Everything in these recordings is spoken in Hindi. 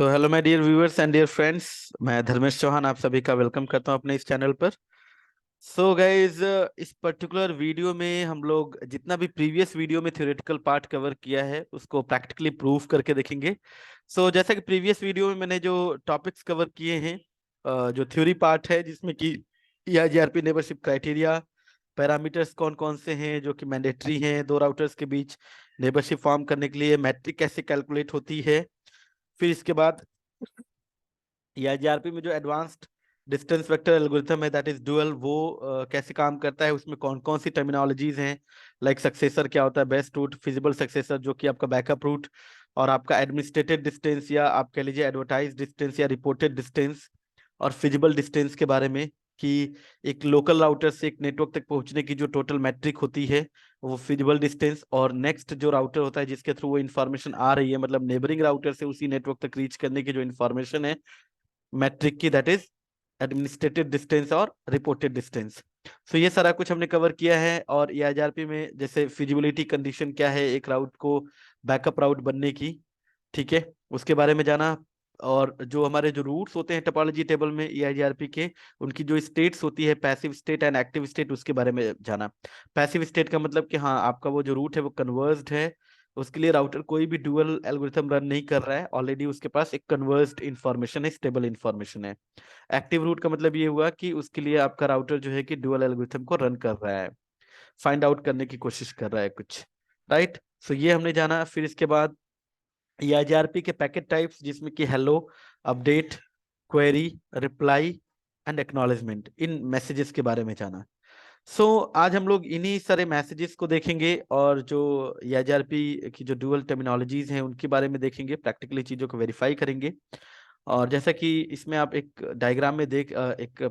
तो hello my dear viewers and dear friends. मैं धर्मेश चौहान आप सभी का वेलकम करता हूं अपने इस चैनल पर। सो गाइज, इस पर्टिकुलर वीडियो में हम लोग जितना भी प्रीवियस वीडियो में थ्योरेटिकल पार्ट कवर किया है उसको प्रैक्टिकली प्रूफ करके देखेंगे। जैसा कि प्रीवियस वीडियो में मैंने जो टॉपिक्स कवर किए हैं, जो थ्योरी पार्ट है जिसमें कि ईआईजीआरपी नेबरशिप क्राइटेरिया, पैरामीटर्स कौन कौन से हैं जो कि मैंडेटरी हैं दो राउटर्स के बीच नेबरशिप फॉर्म करने के लिए, मैट्रिक कैसे कैलकुलेट होती है, फिर इसके बाद ईआईजीआरपी में जो एडवांस्ड डिस्टेंस वेक्टर एल्गोरिथम है दैट इज डुअल, वो कैसे काम करता है, उसमें कौन कौन सी टर्मिनोलॉजीज हैं, लाइक सक्सेसर क्या होता है, बेस्ट रूट, फिजिबल सक्सेसर जो कि आपका बैकअप रूट, और आपका एडमिनिस्ट्रेटेड डिस्टेंस या आप कह लीजिए एडवर्टाइज डिस्टेंस या रिपोर्टेड डिस्टेंस, और फिजिबल डिस्टेंस के बारे में कि एक लोकल राउटर से एक नेटवर्क तक पहुंचने की जो टोटल मैट्रिक होती है वो फिजिबल डिस्टेंस, और नेक्स्ट जो राउटर होता है जिसके थ्रू वो इन्फॉर्मेशन आ रही है, मतलब नेबरिंग राउटर से उसी नेटवर्क तक रीच करने की जो इन्फॉर्मेशन है मैट्रिक की, दैट इज एडमिनिस्ट्रेटेड डिस्टेंस और रिपोर्टेड डिस्टेंस। सो ये सारा कुछ हमने कवर किया है। और ईआईजीआरपी में जैसे फिजिबिलिटी कंडीशन क्या है एक राउट को बैकअप राउट बनने की, ठीक है, उसके बारे में जाना। और जो हमारे जो रूट्स होते हैं टोपोलॉजी टेबल में ईआईजीआरपी के, उनकी जो स्टेट्स होती है passive state and active state, उसके बारे में जाना। पैसिव स्टेट का मतलब कि हाँ आपका वो जो रूट है वो कन्वर्ज्ड है, उसके लिए राउटर कोई भी डुअल एल्गोरिथम रन नहीं कर रहा है, ऑलरेडी उसके पास एक कन्वर्ज्ड इंफॉर्मेशन है, स्टेबल इंफॉर्मेशन है। एक्टिव रूट का मतलब ये हुआ कि उसके लिए आपका राउटर जो है कि डुअल एल्गोरिथम को रन कर रहा है, फाइंड आउट करने की कोशिश कर रहा है कुछ, राइट। ये हमने जाना। फिर इसके बाद ईआईजीआरपी के पैकेट टाइप्स जिसमें कि hello, update, query, reply and acknowledgement, in messages के बारे में जाना। आज हम लोग इन्हीं सारे मैसेजेस को देखेंगे और जो ईआईजीआरपी की जो डुअल टर्मिनोलॉजीज हैं उनके बारे में देखेंगे, प्रैक्टिकली चीजों को वेरीफाई करेंगे। और जैसा कि इसमें आप एक डायग्राम में एक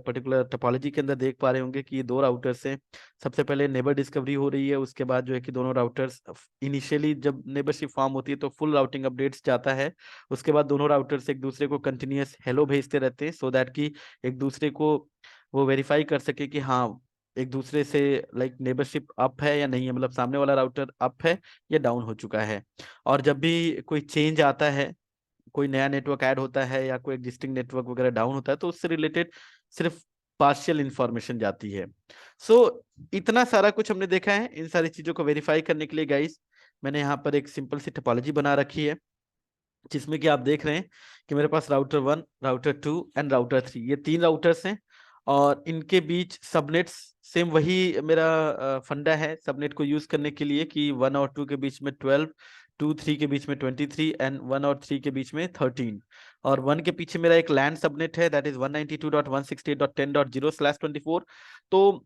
पर्टिकुलर टोपोलॉजी के अंदर देख पा रहे होंगे कि ये दो राउटर्स हैं। सबसे पहले नेबर डिस्कवरी हो रही है, उसके बाद जो है कि दोनों राउटर्स इनिशियली जब नेबरशिप फॉर्म होती है तो फुल राउटिंग अपडेट्स जाता है। उसके बाद दोनों राउटर्स एक दूसरे को कंटिन्यूअस हेलो भेजते रहते हैं सो दैट कि एक दूसरे को वो वेरीफाई कर सके कि हाँ एक दूसरे से लाइक नेबरशिप अप है या नहीं है, मतलब सामने वाला राउटर अप है या डाउन हो चुका है। और जब भी कोई चेंज आता है, कोई नया नेटवर्क ऐड होता है या कोई एग्जिस्टिंग नेटवर्क वगैरह डाउन होता है तो उससे रिलेटेड सिर्फ पार्शियल इंफॉर्मेशन जाती है। सो इतना सारा कुछ हमने देखा है। इन सारी चीजों को वेरीफाई करने के लिए गाइस मैंने यहाँ पर एक सिंपल सी टोपोलॉजी बना रखी है जिसमें कि आप देख रहे हैं कि मेरे पास राउटर 1, राउटर 2 एंड राउटर 3, ये तीन राउटर्स हैं। और इनके बीच सबनेट्स सेम वही मेरा फंडा है सबनेट को यूज करने के लिए कि 1 और 2 के बीच में 12, 2 3 के बीच में 23 एंड 1 और 3 के बीच में 13। और 1 के पीछे मेरा एक लैंड सबनेट है दैट इज 192.168.10.0/24। तो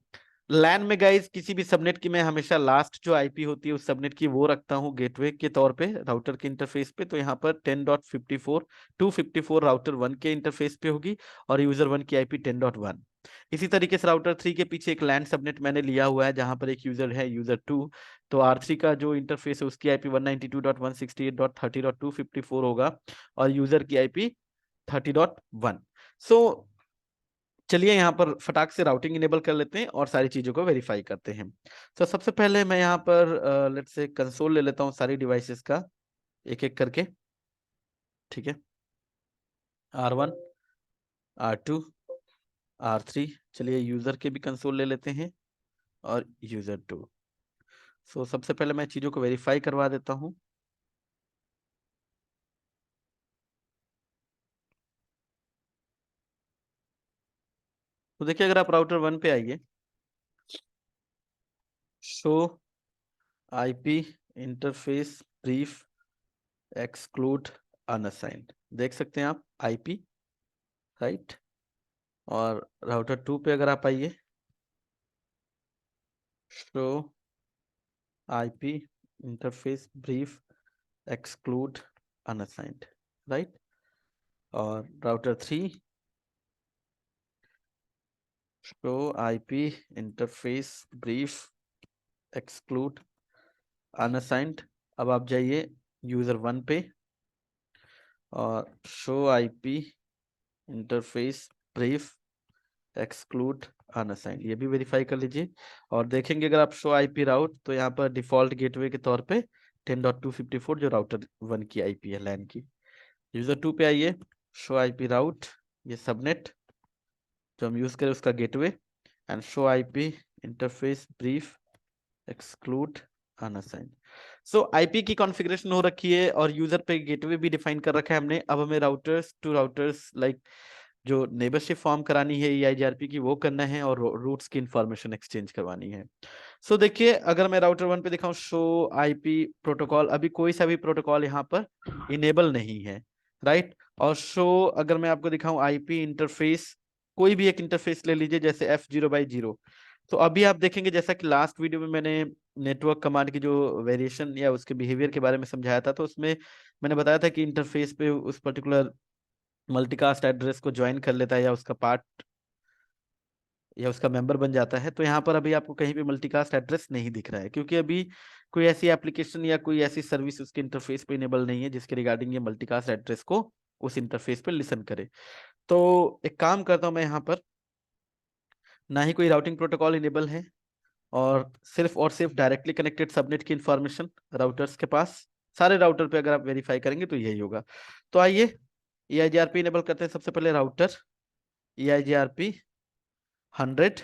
लैन में गाइज किसी भी सबनेट की मैं हमेशा लास्ट जो आईपी होती है उस सबनेट की वो रखता हूँ गेटवे के तौर पे राउटर के इंटरफेस पे। तो यहाँ पर 10.54 254 राउटर 1 के इंटरफेस पे होगी और यूजर 1 की आईपी 10.1। इसी तरीके से राउटर 3 के पीछे एक लैंड सबनेट मैंने लिया हुआ है जहां पर एक यूजर है यूजर 2। तो R3 का जो इंटरफेस है उसकी आईपी 192.168.30.254 होगा और यूजर की आईपी 30.1। सो चलिए यहाँ पर फटाक से राउटिंग इनेबल कर लेते हैं और सारी चीजों को वेरीफाई करते हैं। तो सबसे पहले मैं यहाँ पर लेट्स से कंसोल ले लेता हूँ सारी डिवाइसेस का एक एक करके, ठीक है। R1, R2, R3, चलिए यूजर के भी कंसोल ले लेते हैं और यूजर 2। सबसे पहले मैं चीजों को वेरीफाई करवा देता हूँ। तो देखिए अगर आप राउटर 1 पे आइए, show IP interface brief exclude unassigned, देख सकते हैं आप आईपी, राइट। और राउटर 2 पे अगर आप आइए, show IP interface brief exclude unassigned, right. और router 3, show IP interface brief exclude unassigned. अब आप जाइए यूजर 1 पे और show IP interface brief exclude unassigned, ये भी वेरीफाई कर लीजिए। और देखेंगे अगर आप शो आईपी राउट तो यहाँ पर डिफॉल्ट गेटवे के तौर पे 10.254 जो राउटर 1 की आईपी है लैन की, यूजर 2 पे आइए, शो आईपी राउट, ये सबनेट जो हम यूज करें उसका gateway, and show IP interface brief exclude unassigned. So IP की कॉन्फ़िगरेशन हो रखी है और यूजर पे गेटवे भी डिफाइन कर रखा है हमने। अब हमें राउटर्स टू राउटर्स लाइक जो नेबरशिप फॉर्म करानी है EIGRP की वो करना है, और रूट्स की इंफॉर्मेशन एक्सचेंज करवानी है। सो देखिए, अगर मैं राउटर 1 पे दिखाऊं शो आईपी प्रोटोकॉल, अभी कोई सा भी प्रोटोकॉल यहाँ पर इनेबल नहीं है, राइट। और शो, अगर मैं आपको दिखाऊं आईपी इंटरफेस, कोई भी एक इंटरफेस ले लीजिए जैसे F0/0। तो अभी आप देखेंगे जैसा कि लास्ट वीडियो में मैंने नेटवर्क कमांड की जो वेरिएशन या उसके बिहेवियर के बारे में समझाया था, तो उसमें मैंने बताया था कि इंटरफेस पे उस पर्टिकुलर मल्टीकास्ट एड्रेस को ज्वाइन कर लेता है या उसका पार्ट या उसका मेंबर बन जाता है। तो यहाँ पर अभी आपको कहीं भी मल्टीकास्ट एड्रेस नहीं दिख रहा है, क्योंकि अभी कोई ऐसी एप्लीकेशन या कोई ऐसी सर्विस उसके इंटरफेस पे इनेबल नहीं है जिसके रिगार्डिंग ये मल्टीकास्ट एड्रेस को उस इंटरफेस पे लिसन करे। तो एक काम करता हूँ मैं, यहाँ पर ना ही कोई राउटिंग प्रोटोकॉल इनेबल है, और सिर्फ डायरेक्टली कनेक्टेड सबनेट की इंफॉर्मेशन राउटर्स के पास, सारे राउटर पे अगर आप वेरीफाई करेंगे तो यही होगा। तो आइए EIGRP इनेबल करते हैं। सबसे पहले राउटर EIGRP 100।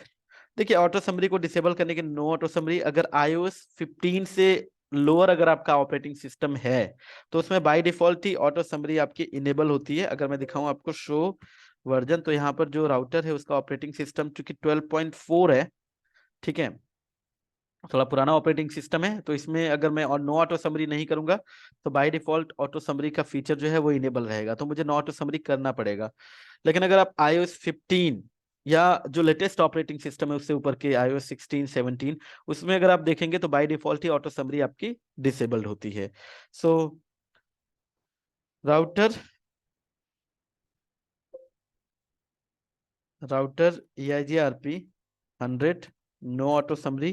देखिए, ऑटो समरी को डिसेबल करने के नो ऑटो समरी, अगर iOS 15 से लोअर अगर आपका ऑपरेटिंग सिस्टम है तो उसमें बाय डिफॉल्ट ही ऑटो समरी आपकी इनेबल होती है। अगर मैं दिखाऊं आपको शो वर्जन, तो यहाँ पर जो राउटर है उसका ऑपरेटिंग सिस्टम चूंकि 12.4 है, ठीक है, थोड़ा पुराना ऑपरेटिंग सिस्टम है, तो इसमें अगर मैं और नो ऑटो समरी नहीं करूंगा तो बाय डिफॉल्ट ऑटो समरी का फीचर जो है वो इनेबल रहेगा, तो मुझे नो ऑटो समरी करना पड़ेगा। लेकिन अगर आप iOS 15 या जो लेटेस्ट ऑपरेटिंग सिस्टम है उससे ऊपर के iOS 16 17, उसमें अगर आप देखेंगे तो बाय डिफॉल्ट ही ऑटो समरी आपकी डिसेबल्ड होती है। So router router EIGRP 100 no auto summary.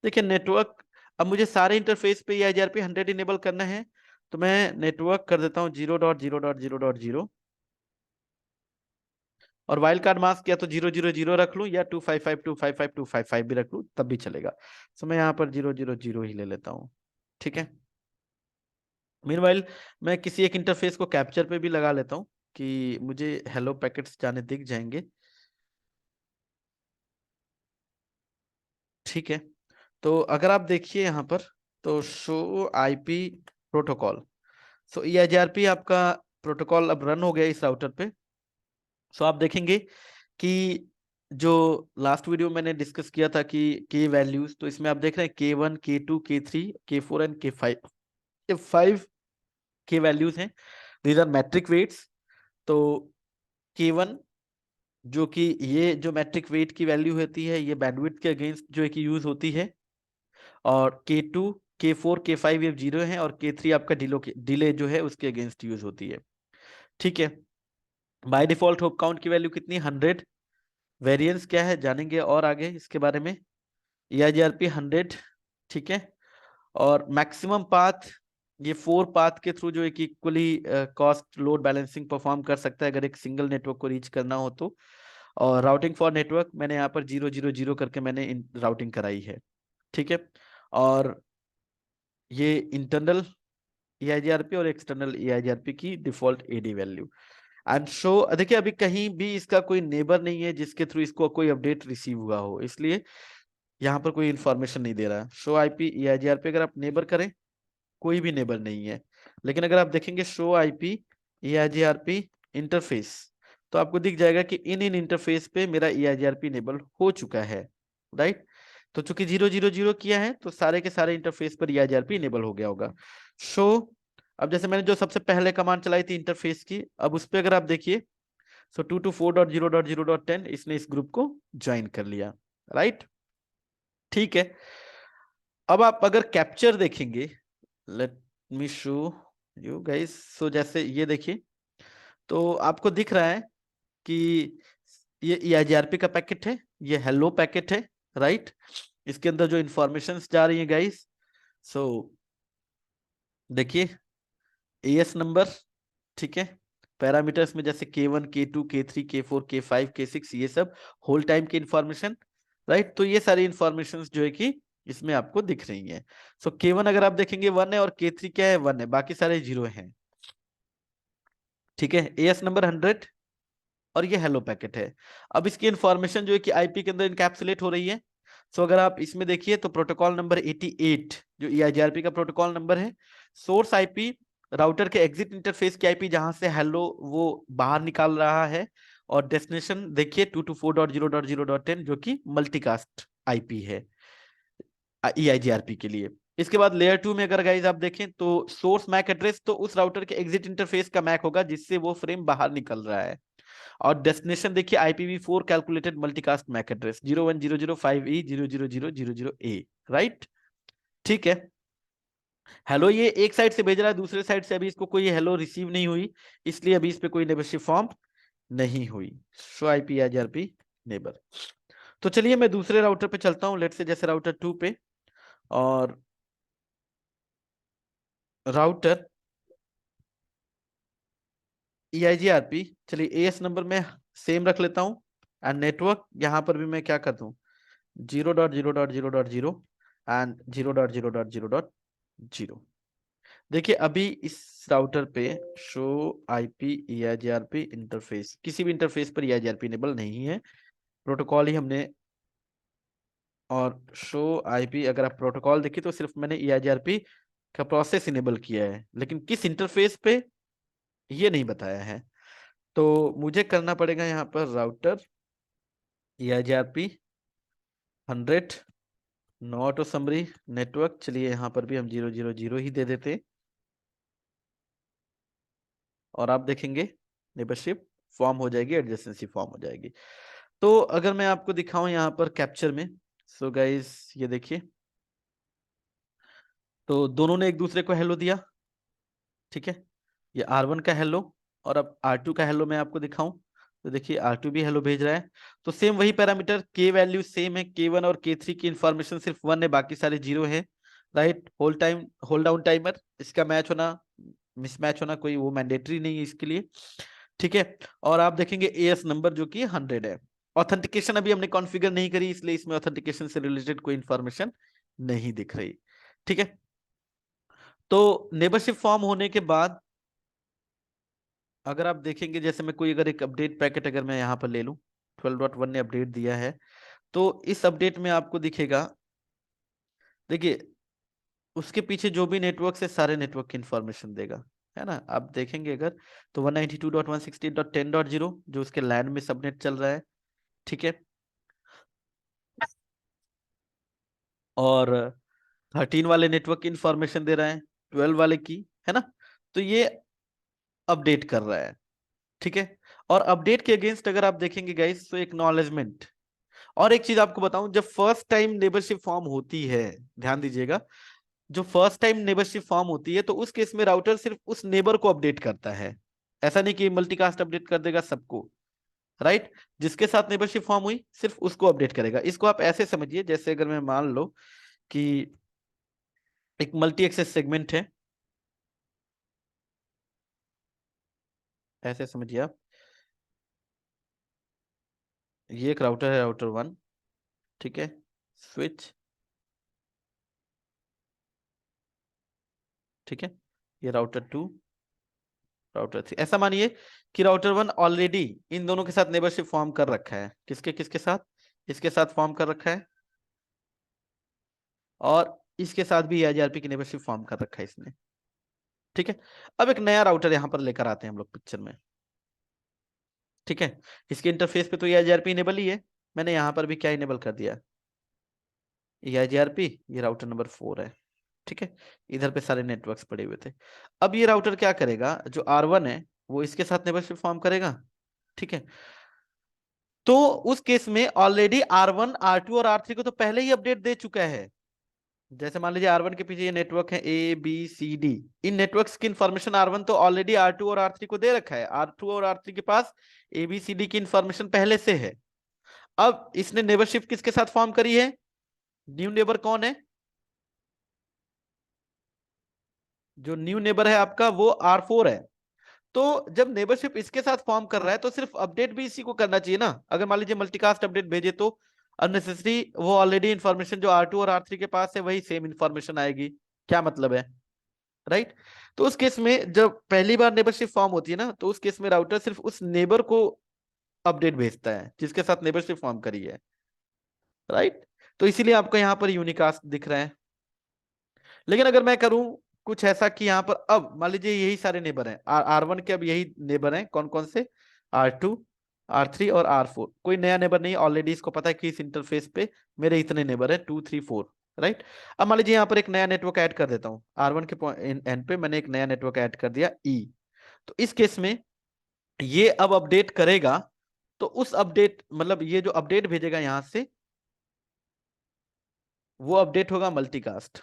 देखिए नेटवर्क, अब मुझे सारे इंटरफेस पे EIGRP 100 इनेबल करना है, तो मैं नेटवर्क कर देता हूँ 0.0.0.0, और वाइल्ड कार्ड मास्क या तो 000 रख लूं या 255.255.255 भी रख लूं तब भी चलेगा। तो मैं यहाँ पर 000 ही ले लेता हूँ, ठीक है। मीनवाइल मैं किसी एक इंटरफेस को कैप्चर पे भी लगा लेता हूँ कि मुझे हेलो पैकेट्स जाने दिख जाएंगे, ठीक है। तो अगर आप देखिए यहाँ पर, तो शो आईपी प्रोटोकॉल, सो EIGRP आपका प्रोटोकॉल अब रन हो गया इस राउटर पे। सो आप देखेंगे कि जो लास्ट वीडियो मैंने डिस्कस किया था कि के वैल्यूज, तो इसमें आप देख रहे हैं K1 K2 K3 K4 and K5, ये 5 के वैल्यूज हैं। These are metric weights. तो K1 जो कि ये जो मैट्रिक वेट की वैल्यू होती है ये बैंडविड्थ के अगेंस्ट जो है कि यूज होती है, और K2 K4 K5 ये 0 है, और K3 आपका डिले जो है उसके अगेंस्ट यूज होती है, ठीक है। बाय डिफॉल्ट होप काउंट की वैल्यू कितनी, 100। वेरिएंस क्या है जानेंगे और आगे इसके बारे में। EIGRP 100, ठीक है। और मैक्सिमम पाथ, ये 4 पाथ के थ्रू जो एक equally cost load balancing perform कर सकता है अगर एक सिंगल नेटवर्क को रीच करना हो तो। और राउटिंग फॉर नेटवर्क मैंने यहाँ पर 000 करके मैंने राउटिंग कराई है, ठीक है। और ये इंटरनल EIGRP और एक्सटर्नल EIGRP की default AD value. And show, देखिए अभी कहीं भी इसका कोई नेबर नहीं है जिसके थ्रू इसको कोई अपडेट रिसीव हुआ हो, इसलिए यहाँ पर कोई इंफॉर्मेशन नहीं दे रहा है। शो आईपी EIGRP अगर आप नेबर करें, कोई भी नेबर नहीं है। लेकिन अगर आप देखेंगे शो आईपी EIGRP इंटरफेस, तो आपको दिख जाएगा कि इन इन इंटरफेस पे मेरा EIGRP इनेबल हो चुका है, राइट। तो चूंकि 000 किया है तो सारे के सारे इंटरफेस पर EIGRP इनेबल हो गया होगा। शो, अब जैसे मैंने जो सबसे पहले कमांड चलाई थी इंटरफेस की, अब उस पर अगर आप देखिए, सो 224.0.0.10 इसने इस ग्रुप को ज्वाइन कर लिया, राइट, ठीक है। अब आप अगर कैप्चर देखेंगे, let me show you guys, so जैसे ये देखिए, तो आपको दिख रहा है कि ये EIGRP का पैकेट है, ये हेलो पैकेट है, राइट। इसके अंदर जो इंफॉर्मेशन जा रही है गाइस, सो देखिए AS नंबर, ठीक है। पैरामीटर्स में जैसे K1 K2 K3 K4 K5 K6 ये सब होल टाइम की इंफॉर्मेशन, राइट। तो ये सारी इंफॉर्मेशन जो है कि इसमें आपको दिख रही है। सो K1 अगर आप देखेंगे 1 है, और K3 क्या है, 1 है, बाकी सारे 0 हैं। ठीक है, एएस नंबर 100 और ये हेलो पैकेट है। अब इसकी इंफॉर्मेशन जो है कि आईपी के अंदर इनकैप्सुलेट हो रही है। सो अगर आप इसमें देखिए तो प्रोटोकॉल नंबर 88 जो ईआईजीआरपी का प्रोटोकॉल नंबर है, सोर्स आईपी राउटर के एग्जिट इंटरफेस की आईपी जहां से हेलो वो बाहर निकाल रहा है, और डेस्टिनेशन देखिए 224.0.0.10 जो कि मल्टीकास्ट आईपी है ईआईजीआरपी के लिए। इसके बाद लेयर 2 में अगर गाइज आप देखें तो सोर्स मैक एड्रेस तो उस राउटर के एग्जिट इंटरफेस का मैक होगा जिससे वो फ्रेम बाहर निकल रहा है, और डेस्टिनेशन देखिए IPv4 calculated multicast MAC address 01005E00000A, right. ठीक है, हेलो ये एक साइड से भेज रहा है, दूसरे साइड से अभी इसको कोई हेलो रिसीव नहीं हुई, इसलिए अभी इस पे कोई नेबरशिप फॉर्म नहीं हुई। Show IPIGRP neighbour. तो चलिए मैं दूसरे राउटर पे चलता हूँ, लेट से जैसे राउटर 2 पे, और राउटर EIGRP, चलिए एएस नंबर में सेम रख लेता हूँ, एंड नेटवर्क यहाँ पर भी मैं क्या कर दूं 0.0.0.0 एंड 0.0.0.0। देखिए अभी इस राउटर पे शो आईपी EIGRP इंटरफेस, किसी भी इंटरफेस पर EIGRP इनेबल नहीं है, प्रोटोकॉल ही हमने, और शो आईपी अगर आप प्रोटोकॉल देखिए तो सिर्फ मैंने EIGRP का प्रोसेस इनेबल किया है, लेकिन किस इंटरफेस पे ये नहीं बताया है। तो मुझे करना पड़ेगा यहाँ पर router EIGRP 100 not summary network, चलिए यहाँ पर भी हम 000 ही दे देते, और आप देखेंगे नेबरशिप फॉर्म हो जाएगी, एडजेसेंसी फॉर्म हो जाएगी। तो अगर मैं आपको दिखाऊं यहाँ पर कैप्चर में, सो गाइस ये देखिए, तो दोनों ने एक दूसरे को हेलो दिया, ठीक है, ये R1 का हेलो, और अब R2 का हेलो मैं आपको दिखाऊं तो देखिए R2 भी हेलो भेज रहा है। तो सेम वही पैरामीटर, के वैल्यू सेम है, K1 और K3 की इंफॉर्मेशन सिर्फ 1 है, बाकी सारे 0 है, right. Hold time, hold down timer, इसका मैच होना मिसमैच होना कोई वो मैंडेटरी नहीं है इसके लिए, ठीक है। और आप देखेंगे एएस नंबर जो कि 100 है। ऑथेंटिकेशन अभी हमने कॉन्फ़िगर नहीं करी, इसलिए इसमें ऑथेंटिकेशन से रिलेटेड कोई इंफॉर्मेशन नहीं दिख रही, ठीक है। तो नेबरशिप फॉर्म होने के बाद अगर आप देखेंगे, जैसे मैं कोई अगर एक अपडेट पैकेट अगर मैं यहाँ पर ले लूँ, 12.1 ने अपडेट दिया है, तो इस अपडेट में आपको दिखेगा, देखिए उसके पीछे जो भी नेटवर्क से सारे नेटवर्क की इंफॉर्मेशन देगा, है ना। आप देखेंगे अगर तो 192.168.10.0 जो उसके लैन में सबनेट चल रहा है, ठीक है, और 13 वाले नेटवर्क की इंफॉर्मेशन दे रहा है, 12 वाले की, है ना। तो ये अपडेट कर रहा है, ठीक है। और अपडेट के अगेंस्ट अगर आप देखेंगे गाइस तो एक्नॉलेजमेंट, और एक चीज आपको बताऊं, जब फर्स्ट टाइम नेबरशिप फॉर्म होती है, ध्यान दीजिएगा, जो फर्स्ट टाइम नेबरशिप फॉर्म होती है तो उस केस में राउटर सिर्फ उस नेबर को अपडेट करता है, ऐसा नहीं कि मल्टीकास्ट अपडेट कर देगा सबको, राइट। जिसके साथ नेबरशिप फॉर्म हुई सिर्फ उसको अपडेट करेगा। इसको आप ऐसे समझिए, जैसे अगर मैं मान लो कि एक मल्टी एक्सेस सेगमेंट है, ऐसे समझिए आप, ये एक राउटर है, राउटर 1, ठीक है, स्विच, ठीक है, ये राउटर 2, राउटर 3, ऐसा मानिए कि राउटर 1 ऑलरेडी इन दोनों के साथ नेबरशिप फॉर्म कर रखा है, किसके किसके साथ, इसके साथ फॉर्म कर रखा है, और इसके साथ भी EIGRP की नेबरशिप फॉर्म कर रखा है इसने, ठीक है। अब एक नया राउटर यहां पर लेकर आते हैं हम लोग पिक्चर में, ठीक है। इसके इंटरफेस पे तो EIGRP इनेबल ही है, मैंने यहां पर भी क्या इनेबल कर दिया, EIGRP, ये राउटर नंबर 4 है, ठीक है। इधर पे सारे नेटवर्क्स पड़े हुए थे। अब ये राउटर क्या करेगा, जो R1 है वो इसके साथ नेबरशिप फॉर्म करेगा, ठीक है। तो उस केस में ऑलरेडी R1 R2 और R3 को तो पहले ही अपडेट दे चुका है। जैसे मान लीजिए R1 के पीछे ये नेटवर्क है ABCD, इन नेटवर्क्स की इंफॉर्मेशन R1 तो ऑलरेडी R2 और R3 को दे रखा है, R2 और R3 के पास ABCD की इंफॉर्मेशन पहले से है। अब इसने नेबरशिप किसके साथ फॉर्म करी है, न्यू नेबर कौन है, जो न्यू नेबर है आपका वो R4 है। तो जब नेबरशिप इसके साथ फॉर्म कर रहा है तो सिर्फ अपडेट भी इसी को करना चाहिए ना। अगर मान लीजिए मल्टीकास्ट अपडेट भेजे तो अननेसेसरी वो ऑलरेडी इंफॉर्मेशन जो R2 और R3 के पास है वही सेम इंफॉर्मेशन आएगी, क्या मतलब है, राइट। तो उस केस में जब पहली बार नेबरशिप फॉर्म होती है ना, तो उस केस में राउटर सिर्फ उस नेबर को अपडेट भेजता है जिसके साथ नेबरशिप फॉर्म करी है, राइट। तो इसीलिए आपको यहाँ पर यूनिकास्ट दिख रहा है। लेकिन अगर मैं करूं कुछ ऐसा कि यहाँ पर अब मान लीजिए यही सारे नेबर हैं, R1 के अब यही नेबर हैं, कौन कौन से, R2, R3 और R4, कोई नया नेबर नहीं, ऑलरेडी इसको पता है कि इस इंटरफेस पे मेरे इतने नेबर है 2 3 4, राइट। अब मान लीजिए यहाँ पर एक नया नेटवर्क ऐड कर देता हूँ, R1 के एंड पे मैंने एक नया नेटवर्क ऐड कर दिया E। तो इस केस में ये अब अपडेट करेगा, तो उस अपडेट मतलब ये जो अपडेट भेजेगा यहां से, वो अपडेट होगा मल्टीकास्ट।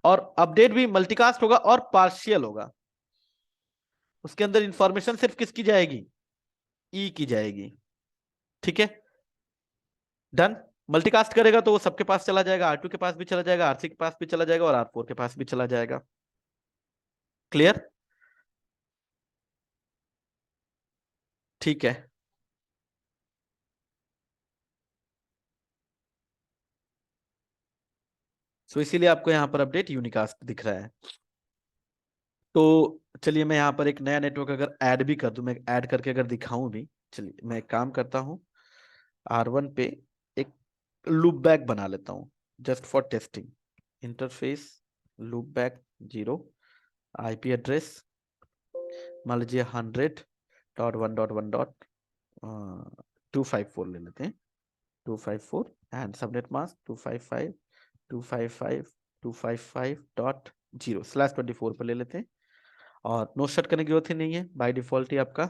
और अपडेट भी मल्टीकास्ट होगा और पार्शियल होगा, उसके अंदर इंफॉर्मेशन सिर्फ किसकी जाएगी, ई की जाएगी, ठीक है। डन। मल्टीकास्ट करेगा तो वो सबके पास चला जाएगा, R2 के पास भी चला जाएगा, R3 के पास भी चला जाएगा और R4 के पास भी चला जाएगा। क्लियर? ठीक है। सो इसीलिए आपको यहाँ पर अपडेट यूनिकास्ट दिख रहा है। तो चलिए मैं यहाँ पर एक नया नेटवर्क अगर ऐड भी कर दूं, मैं ऐड करके अगर दिखाऊं भी, चलिए मैं एक काम करता हूँ, R1 पे एक लूप बैक बना लेता हूँ just for testing. Interface loop back 0, IP address मान लीजिए 100.1.1.254 ले लेते हैं, 254 एंड सबनेट मास्क 255.255.0/24 पर ले लेते हैं। और नो शट करने की जरूरत ही नहीं है, बाय डिफॉल्ट ही आपका।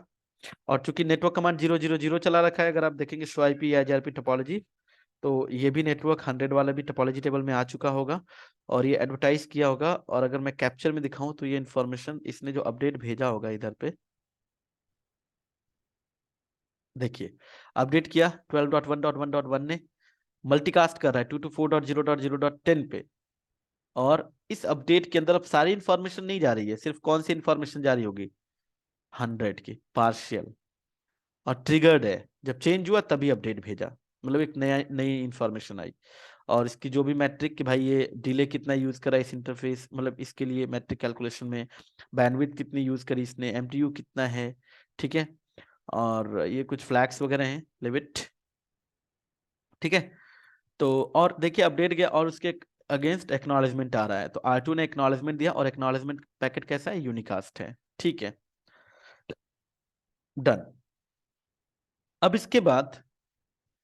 और चूंकि नेटवर्क कमांड 000 चला रखा है, अगर आप देखेंगे शो आईपी या एचआरपी टोपोलॉजी, तो ये भी नेटवर्क 100 वाला भी टोपोलॉजी टेबल में आ चुका होगा और ये एडवर्टाइज किया होगा। और अगर मैं कैप्चर में दिखाऊं तो ये इन्फॉर्मेशन इसने जो अपडेट भेजा होगा इधर पे, देखिए अपडेट किया 12.1.1.1 ने, मल्टीकास्ट कर रहा है 224.0.0.10 पे। और इस अपडेट के अंदर अब सारी इंफॉर्मेशन नहीं जा रही है, सिर्फ कौन सी इंफॉर्मेशन जा रही होगी, 100 की पार्शियल। और ट्रिगर्ड है, जब चेंज हुआ तभी अपडेट भेजा, मतलब एक नया नई इंफॉर्मेशन आई। और इसकी जो भी मैट्रिक कि भाई ये डिले कितना यूज करा इस इंटरफेस, मतलब इसके लिए मैट्रिक कैलकुलेशन में बैंडविड्थ कितनी यूज करी इसने, एमटीयू कितना है, ठीक है। और ये कुछ फ्लैग्स वगैरह हैं, लिमिट, ठीक है। तो और देखिए अपडेट गया और उसके अगेंस्ट एक्नॉलेजमेंट आ रहा है, तो R2 ने एक्नॉलेजमेंट दिया और एक्नॉलेजमेंट पैकेट कैसा है, यूनिकास्ट है, ठीक है। डन। अब इसके बाद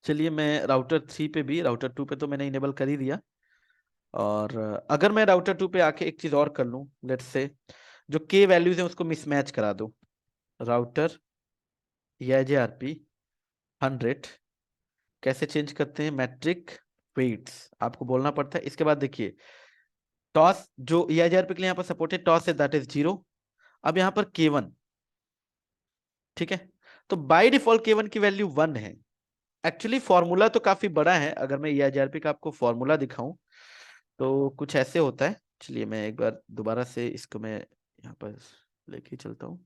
चलिए मैं राउटर 3 पे भी, राउटर 2 पे तो मैंने इनेबल कर ही दिया। और अगर मैं राउटर 2 पे आके एक चीज और कर लूं, लेट्स से जो के वैल्यूज है उसको मिसमैच करा दूं, राउटर EIGRP 100 कैसे चेंज करते हैं, मैट्रिक वेट्स आपको बोलना पड़ता है। इसके बाद देखिए टॉस जो EIGRP के लिए यहाँ पर सपोर्टेड टॉस है दैट इज 0। अब यहाँ पर K1, ठीक है। तो बाय डिफॉल्ट K1 की वैल्यू 1 है। एक्चुअली फॉर्मूला तो काफी बड़ा है, अगर मैं EIGRP का आपको फॉर्मूला दिखाऊं तो कुछ ऐसे होता है। चलिए मैं एक बार दोबारा से इसको मैं यहाँ पर लेके चलता हूँ,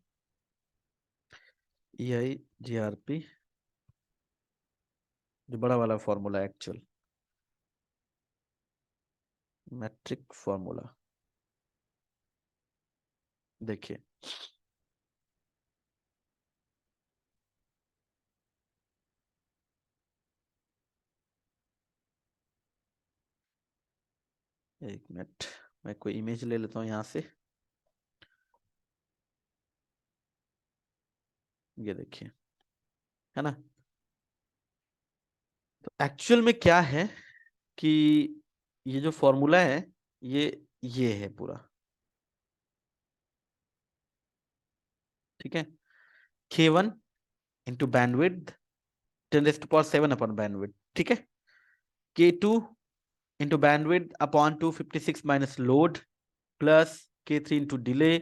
EIGRP जो बड़ा वाला फॉर्मूला है एक्चुअल मैट्रिक फॉर्मूला, देखिए एक मिनट, मैं कोई इमेज ले लेता हूँ यहाँ से, ये देखिए, है ना। तो एक्चुअल में क्या है कि ये जो फॉर्मूला है ये है पूरा, ठीक है। K1 into bandwidth 10⁻⁷ upon bandwidth, ठीक है। K2 into bandwidth upon 256 minus load plus K3 into delay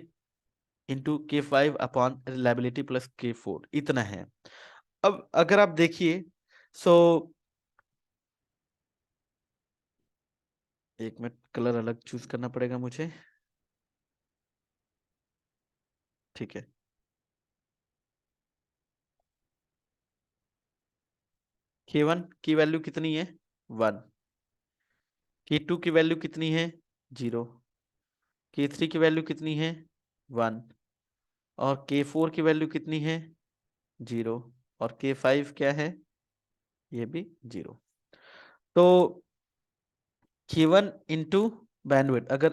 into K5 upon reliability plus K4, इतना है। अब अगर आप देखिए, सो एक मिनट, कलर अलग चूज करना पड़ेगा मुझे, ठीक है। K1 की वैल्यू कितनी है, 1। K2 की वैल्यू कितनी है, 0, K3 की वैल्यू कितनी है 1, और K4 की वैल्यू कितनी है 0, और K5 क्या है, ये भी 0। तो K1 इंटू बैंडविड्थ, अगर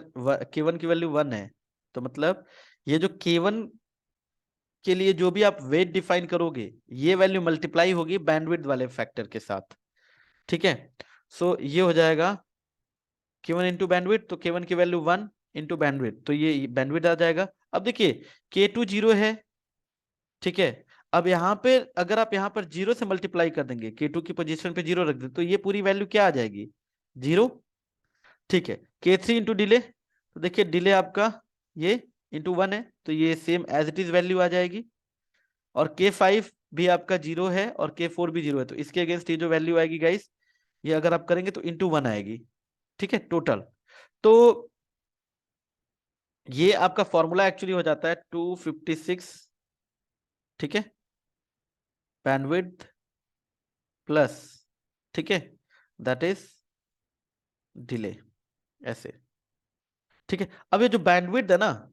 K1 की वैल्यू 1 है तो मतलब ये जो K1 के लिए जो भी आप वेट डिफाइन करोगे ये वैल्यू मल्टीप्लाई होगी बैंडविड्थ वाले फैक्टर के साथ, ठीक है। सो ये हो जाएगा K1 इंटू बैंडविड्थ, तो K1 की वैल्यू 1 इंटू बैंडविड्थ, तो ये बैंडविड्थ आ जाएगा। अब देखिए K2 0 है, ठीक है। अब यहाँ पे अगर आप यहाँ पर 0 से मल्टीप्लाई कर देंगे, K2 की पोजीशन पे 0 रख दे, तो ये पूरी वैल्यू क्या आ जाएगी 0, ठीक है। K3 इंटू डिले, तो देखिए डिले आपका ये इंटू 1 है, तो ये same as it is value आ जाएगी। और K5 भी आपका 0 है और K4 भी 0 है, तो इसके अगेंस्ट ये जो वैल्यू आएगी गाइस, ये अगर आप करेंगे तो इंटू 1 आएगी, ठीक है टोटल। तो ये आपका फॉर्मूला एक्चुअली हो जाता है 256, ठीक है, बैंडविड्थ प्लस, ठीक है, दैट इज डिले, ऐसे, ठीक है। अब ये जो बैंडविड्थ है ना,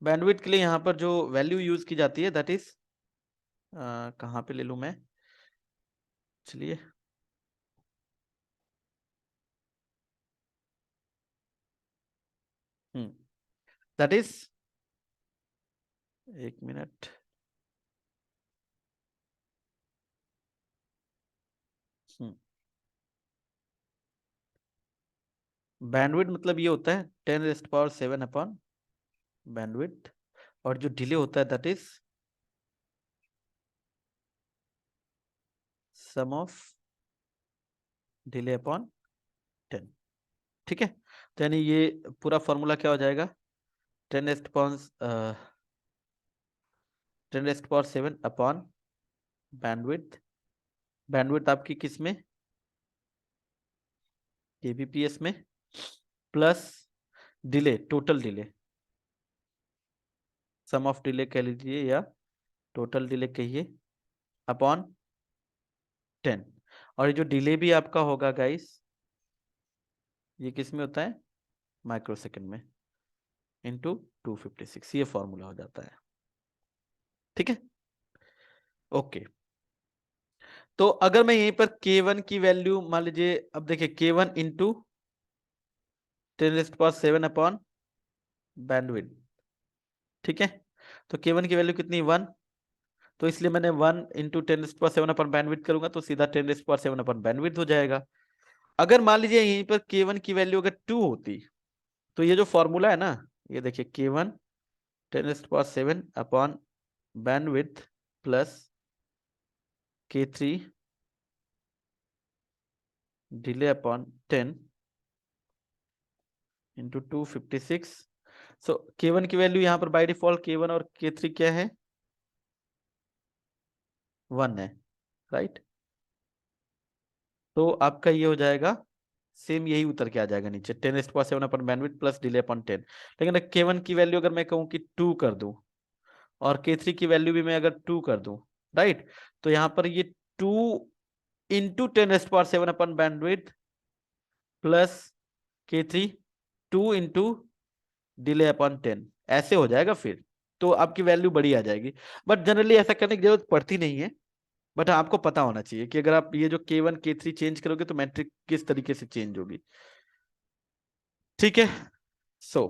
बैंडविड्थ के लिए यहाँ पर जो वैल्यू यूज की जाती है दैट इज, कहाँ पे ले लूं मैं, चलिए दैट इज, एक मिनट, बैंडविड्थ मतलब ये होता है 10⁻⁷ अपॉन बैंडविड्थ, और जो डिले होता है that is sum of delay upon 10, ठीक है। तो यानी ये पूरा फॉर्मूला क्या हो जाएगा, 10⁻⁷ अपॉन बैंडविड्थ, बैंडविड्थ आपकी किस में, kbps में, plus delay, total delay, sum of delay कह लीजिए या टोटल डिले कहिए, अपॉन 10। और ये जो डिले भी आपका होगा गाइस, ये किस में होता है, माइक्रो सेकेंड में, इंटू 256, ये फॉर्मूला हो जाता है, ठीक है। ओके, तो अगर मैं यहीं पर K1 की वैल्यू मान लीजिए, अब देखिए K1 इंटू 10⁻⁷ अपॉन बैंडविड्थ, ठीक है। तो K1 की वैल्यू कितनी 1, तो इसलिए मैंने 1 इंटू 10⁻⁷ अपॉन बैंडविड्थ करूंगा तो सीधा 10⁻⁷ अपॉन बैंडविड्थ हो जाएगा। अगर मान लीजिए यहीं पर K1 की वैल्यू अगर 2 होती, तो ये जो फॉर्मूला है ना, ये देखिए K1 10⁻⁷ upon bandwidth plus K3 delay upon 10 into 256। सो K1 की वैल्यू यहाँ पर बाय डिफॉल्ट K1 और K3 क्या है 1 है, राइट। तो आपका ये हो जाएगा, सेम यही उतर के आ जाएगा नीचे 10⁻⁷ upon bandwidth plus delay upon 10। लेकिन K1 की वैल्यू अगर मैं कहूँ कि 2 कर दूं, और K3 की वैल्यू भी मैं अगर 2 कर दूं, राइट, तो यहाँ पर ये 2 into 10⁻⁷ upon bandwidth plus K3 2 into delay upon 10, ऐसे हो जाएगा फिर, तो आपकी वैल्यू बड़ी आ जाएगी। बट जनरली ऐसा करने की जरूरत पड़ती नहीं है, बट आपको पता होना चाहिए कि अगर आप ये जो K1 K3 चेंज करोगे तो मैट्रिक किस तरीके से चेंज होगी, ठीक है। सो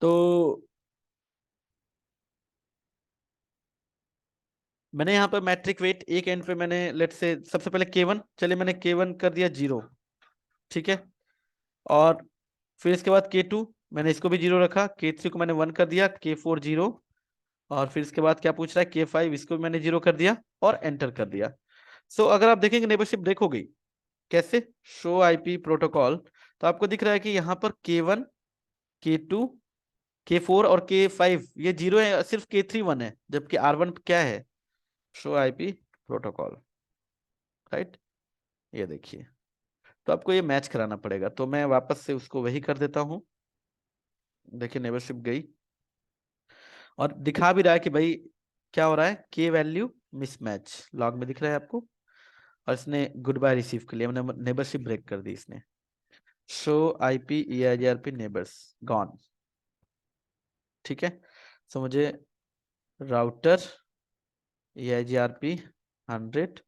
तो मैंने यहाँ पर मैट्रिक वेट एक एंड पे मैंने लेट से सबसे पहले K1, चलिए मैंने K1 कर दिया 0, ठीक है। और फिर इसके बाद K2 मैंने इसको भी 0 रखा, K3 को मैंने 1 कर दिया, K4 0, और फिर इसके बाद क्या पूछ रहा है K5, इसको भी मैंने 0 कर दिया और एंटर कर दिया। सो अगर आप देखेंगे नेबरशिप ब्रेक हो गई, कैसे, शो आईपी प्रोटोकॉल, तो आपको दिख रहा है कि यहाँ पर K1 K2 K4 और K5 ये 0 है, सिर्फ K3 1 है, जबकि R1 क्या है, शो आईपी प्रोटोकॉल, राइट। ये देखिए, तो आपको ये मैच कराना पड़ेगा, तो मैं वापस से उसको वही कर देता हूँ। देखिए नेबरशिप गई और दिखा भी रहा है कि भाई क्या हो रहा है, के वैल्यू मिसमैच लॉग में दिख रहा है आपको, और इसने गुड बाय रिसीव कर लिया, मैंने नेबरशिप ब्रेक कर दी इसने, show IP EIGRP neighbours gone. ठीक है, सो मुझे राउटर EIGRP 100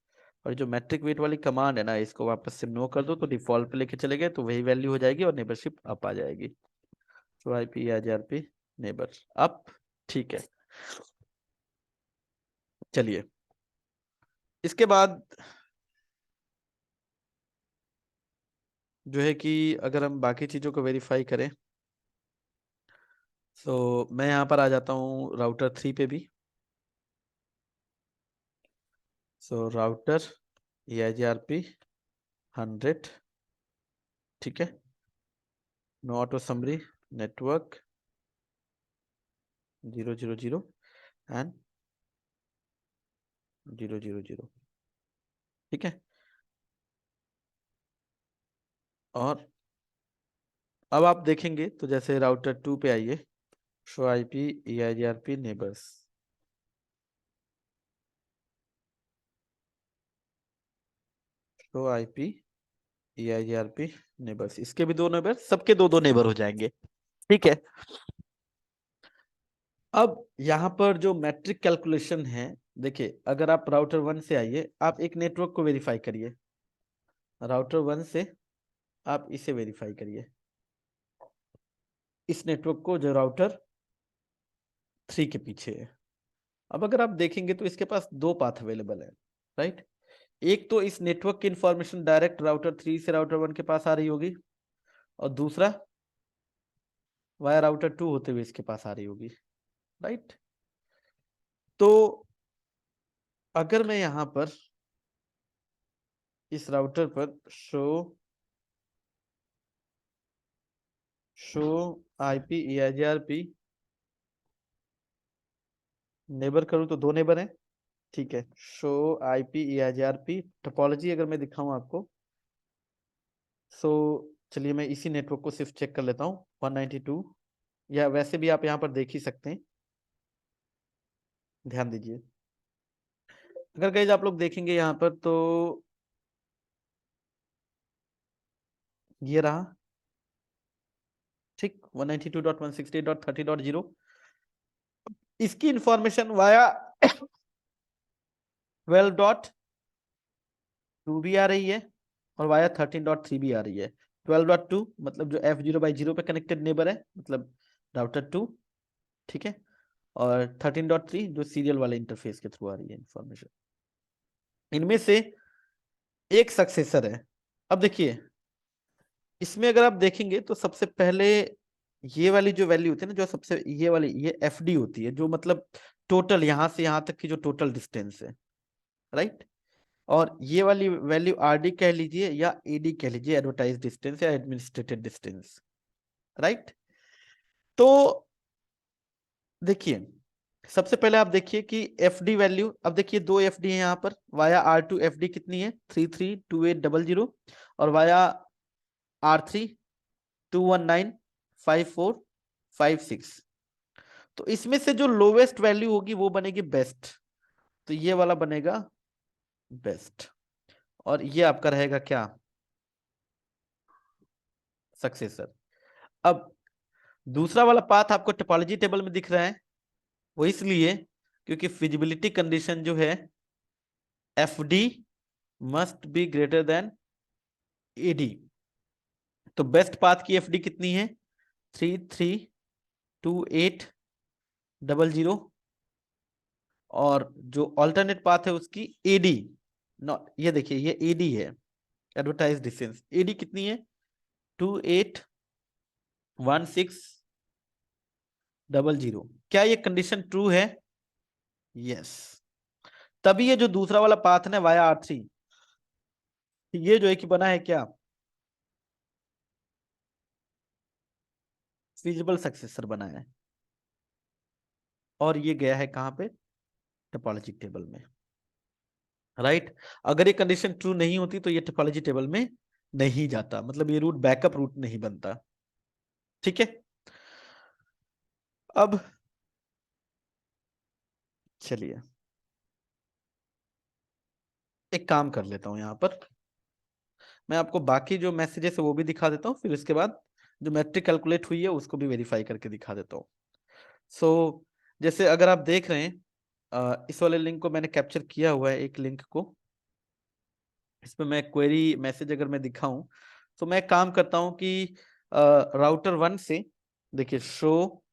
और जो मैट्रिक वेट वाली कमांड है ना, इसको वापस से नो कर दो तो डिफॉल्ट पे लेके चले गए, तो वही वैल्यू हो जाएगी और नेबरशिप अप आ जाएगी। तो IP EIGRP नेबर अप। ठीक है, चलिए इसके बाद जो है कि अगर हम बाकी चीजों को वेरीफाई करें, तो मैं यहाँ पर आ जाता हूँ राउटर 3 पे भी। सो राउटर EIGRP 100, ठीक है, no auto summary network 000 and 000, ठीक है। और अब आप देखेंगे तो जैसे राउटर 2 पे आइए, show IP EIGRP neighbours, show IP EIGRP neighbours, इसके भी दो नेबर, सबके दो दो नेबर हो जाएंगे। ठीक है, अब यहाँ पर जो मैट्रिक कैलकुलेशन है, देखिए अगर आप राउटर 1 से आइए, आप एक नेटवर्क को वेरीफाई करिए, राउटर 1 से आप इसे वेरीफाई करिए, इस नेटवर्क को जो राउटर 3 के पीछे है। अब अगर आप देखेंगे तो इसके पास दो पाथ अवेलेबल है, राइट। एक तो इस नेटवर्क की इंफॉर्मेशन डायरेक्ट राउटर 3 से राउटर 1 के पास आ रही होगी, और दूसरा वाया राउटर 2 होते हुए इसके पास आ रही होगी, राइट। तो अगर मैं यहां पर इस राउटर पर शो IP EIGRP नेबर करूं तो दो नेबर हैं, ठीक है। शो IP EIGRP टोपोलॉजी अगर मैं दिखाऊं आपको, सो चलिए मैं इसी नेटवर्क को सिर्फ चेक कर लेता हूं, 192, या वैसे भी आप यहां पर देख ही सकते हैं, ध्यान दीजिए। अगर गाइस आप लोग देखेंगे यहां पर तो ये रहा, ठीक, 192.168.30.0, इसकी इंफॉर्मेशन वाया 12.2 भी आ रही है और वाया 13.3 भी आ रही है। 12.2 मतलब जो F0/0 पे कनेक्टेड नेबर है, मतलब राउटर 2, ठीक है, और 13.3 जो सीरियल वाले इंटरफेस के थ्रू आ रही है इंफॉर्मेशन। इनमें से एक सक्सेसर है। अब देखिए इसमें अगर आप देखेंगे तो सबसे पहले ये वाली जो वैल्यू होती है ना, जो सबसे ये वाली, ये FD होती है, जो मतलब टोटल यहां से यहां तक की जो टोटल डिस्टेंस है, राइट। और ये वाली वैल्यू RD कह लीजिए या AD कह लीजिए, एडवर्टाइज डिस्टेंस या एडमिनिस्ट्रेटेड डिस्टेंस, राइट। तो देखिए सबसे पहले आप देखिए कि FD वैल्यू, अब देखिए दो FD है यहाँ पर, वाया R2 FD कितनी है, 332800, और वाया R3 2195456। तो इसमें से जो लोवेस्ट वैल्यू होगी वो बनेगी बेस्ट, तो ये वाला बनेगा बेस्ट, और ये आपका रहेगा क्या, सक्सेसर। अब दूसरा वाला पाथ आपको टोपोलॉजी टेबल में दिख रहा है, वो इसलिए क्योंकि फिजिबिलिटी कंडीशन जो है FD must be greater than AD। तो बेस्ट पाथ की FD कितनी है, 332800, और जो ऑल्टरनेट पाथ है उसकी AD, नॉट, ये देखिए ये AD है, एडवर्टाइज डिस्टेंस, AD कितनी है, 281600। क्या ये कंडीशन ट्रू है, यस। तभी ये जो दूसरा वाला पाथ है वाया R3, ये जो है कि बना है क्या, फिजिबल सक्सेसर बना है, और ये गया है कहां पे, टोपोलॉजी टेबल में, राइट। अगर ये कंडीशन ट्रू नहीं होती तो ये टोपोलॉजी टेबल में नहीं जाता, मतलब ये रूट बैकअप रूट नहीं बनता, ठीक है। अब चलिए एक काम कर लेता हूं यहां पर, मैं आपको बाकी जो मैसेजेस है वो भी दिखा देता हूँ, फिर उसके बाद जो मैट्रिक कैलकुलेट हुई है उसको भी वेरीफाई करके दिखा देता हूँ। सो जैसे अगर आप देख रहे हैं, इस वाले लिंक को मैंने कैप्चर किया हुआ है, एक लिंक को। इसमें मैं क्वेरी मैसेज अगर मैं दिखाऊं, तो मैं काम करता हूं कि राउटर 1 से देखिए शो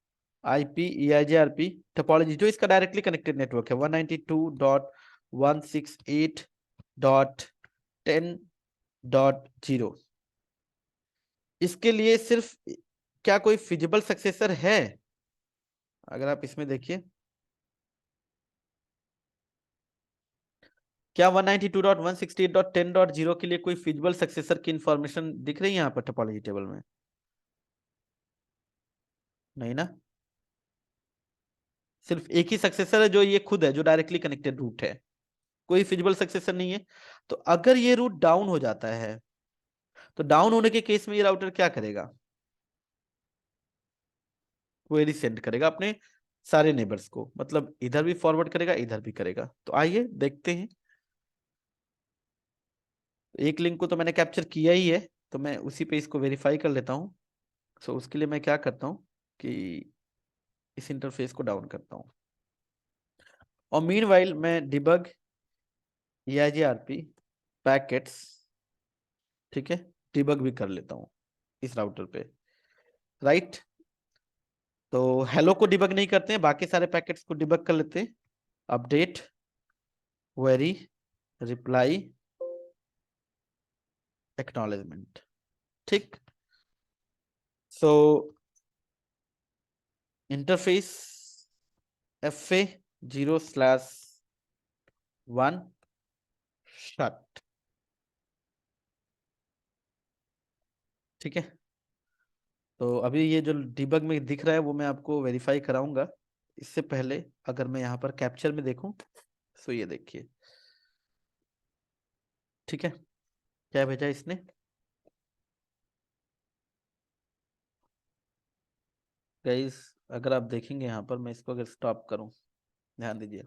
आईपी EIGRP टोपोलॉजी, जो इसका डायरेक्टली कनेक्टेड नेटवर्क है 192.168.10.0, इसके लिए सिर्फ क्या कोई फिजिबल सक्सेसर है? अगर आप इसमें देखिए, क्या 192.168.10.0 के लिए कोई फिजिबल सक्सेसर की इंफॉर्मेशन दिख रही है यहाँ पर टोपोलॉजी टेबल में? नहीं ना। सिर्फ एक ही सक्सेसर है जो ये खुद है, जो डायरेक्टली कनेक्टेड रूट है, कोई फिजिबल सक्सेसर नहीं है। तो अगर ये रूट डाउन हो जाता है, तो डाउन होने के केस में ये राउटर क्या करेगा? क्वेरी सेंड करेगा अपने सारे नेबर्स को, मतलब इधर भी फॉरवर्ड करेगा, इधर भी करेगा। तो आइए देखते हैं। एक लिंक को तो मैंने कैप्चर किया ही है, तो मैं उसी पे इसको वेरीफाई कर लेता हूँ। सो उसके लिए मैं क्या करता हूँ कि इस इंटरफेस को डाउन करता हूँ, और मीनवाइल मैं डिबग EIGRP पैकेट्स, ठीक है, डिबग भी कर लेता हूँ इस राउटर पे, राइट। तो हेलो को डिबग नहीं करते हैं, बाकी सारे पैकेट्स को डिबग कर लेते हैं। अपडेट क्वेरी रिप्लाई एक्नॉलेजमेंट, ठीक। सो इंटरफेस FA 0/1 शट, ठीक है। तो अभी ये जो डिबग में दिख रहा है वो मैं आपको वेरीफाई कराऊंगा। इससे पहले अगर मैं यहाँ पर कैप्चर में देखूं, तो ये देखिए, ठीक है, क्या भेजा इसने? गाइस अगर आप देखेंगे यहाँ पर, मैं इसको अगर स्टॉप करूं, ध्यान दीजिए,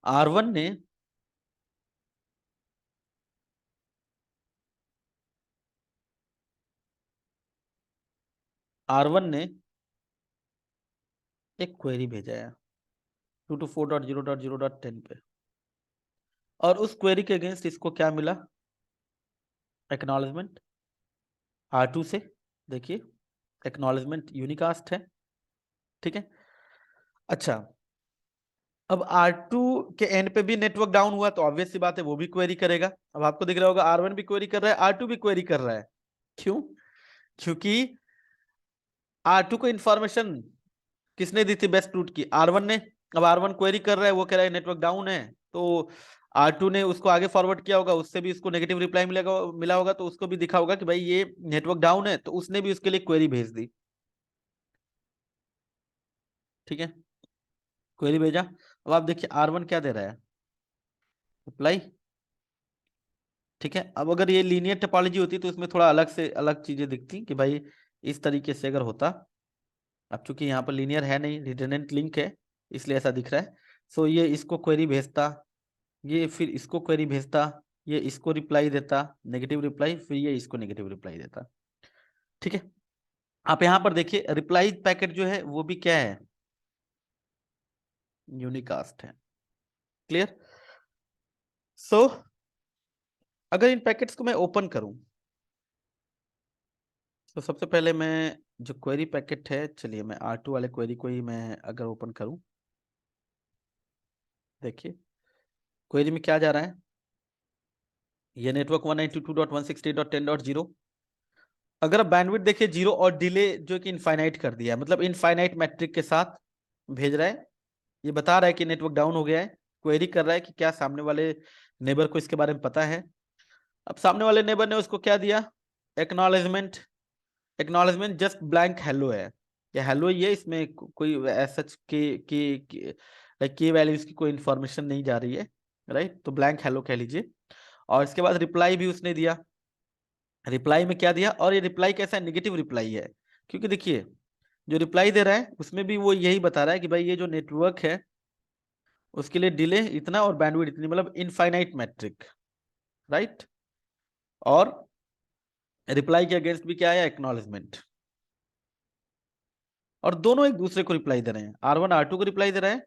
R1 ने R1 ने एक क्वेरी भेजा है 224.0.0.10 पे, और उस क्वेरी के अगेंस्ट इसको क्या मिला? एक्नॉलेजमेंट R2 से। देखिए एक्नॉलेजमेंट यूनिकास्ट है, ठीक है। अच्छा, अब R2 के एंड पे भी नेटवर्क डाउन हुआ, तो ऑब्वियस सी बात है वो भी क्वेरी करेगा। अब आपको दिख रहा होगा R1 भी क्वेरी कर रहा है, R2 भी क्वेरी कर रहा है। क्यों? क्योंकि R2 को इंफॉर्मेशन किसने दी थी बेस्ट रूट की? R1 ने। अब R1 क्वेरी कर रहा है, वो कह रहा है नेटवर्क डाउन है, तो R2 ने उसको आगे फॉरवर्ड किया होगा, उससे भी उसको नेगेटिव रिप्लाई मिला होगा, तो उसको भी दिखा होगा कि भाई ये नेटवर्क डाउन है, तो उसने भी उसके लिए क्वेरी भेज दी, ठीक है। क्वेरी भेजा। अब आप देखिए R1 क्या दे रहा है? रिप्लाई, ठीक है। अब अगर ये लीनियर टोपोलॉजी होती तो उसमें थोड़ा अलग से अलग चीजें दिखती कि भाई इस तरीके से अगर होता। अब चूंकि यहाँ पर लीनियर है नहीं, रिडंडेंट लिंक है, इसलिए ऐसा दिख रहा है। सो ये इसको क्वेरी भेजता, ये फिर इसको क्वेरी भेजता, ये इसको रिप्लाई देता नेगेटिव रिप्लाई, फिर ये इसको नेगेटिव रिप्लाई देता, ठीक है। आप यहाँ पर देखिए रिप्लाई पैकेट जो है वो भी क्या है? यूनिकास्ट है, क्लियर। सो अगर इन पैकेट्स को मैं ओपन करूं, तो सबसे पहले मैं जो क्वेरी पैकेट है, चलिए मैं R2 वाले क्वेरी को ही मैं अगर ओपन करूं, देखिए क्वेरी में क्या जा रहा है? ये नेटवर्क 192.168.10.0, अगर आप बैंडविड्थ देखिए 0, और डिले जो कि इनफाइनाइट कर दिया है, मतलब इनफाइनाइट मैट्रिक के साथ भेज रहा है। ये बता रहा है कि नेटवर्क डाउन हो गया है, क्वेरी कर रहा है कि क्या सामने वाले नेबर को इसके बारे में पता है। अब सामने वाले नेबर ने उसको क्या दिया? Acknowledgement. Acknowledgement just blank hello है, या हेलो ही है, इसमें कोई सच के वैल्यूज की कोई इंफॉर्मेशन नहीं जा रही है, राइट। तो ब्लैंक हेलो कह लीजिए। और इसके बाद रिप्लाई भी उसने दिया। रिप्लाई में क्या दिया? और ये रिप्लाई कैसा है? निगेटिव रिप्लाई है, क्योंकि देखिए जो रिप्लाई दे रहा है उसमें भी वो यही बता रहा है कि भाई ये जो नेटवर्क है उसके लिए डिले इतना और बैंडविड्थ इतनी, मतलब इनफाइनाइट मैट्रिक, राइट। और रिप्लाई के अगेंस्ट भी क्या है, एक्नॉलेजमेंट। और दोनों एक दूसरे को रिप्लाई दे रहे हैं, R1 R2 को रिप्लाई दे रहा है,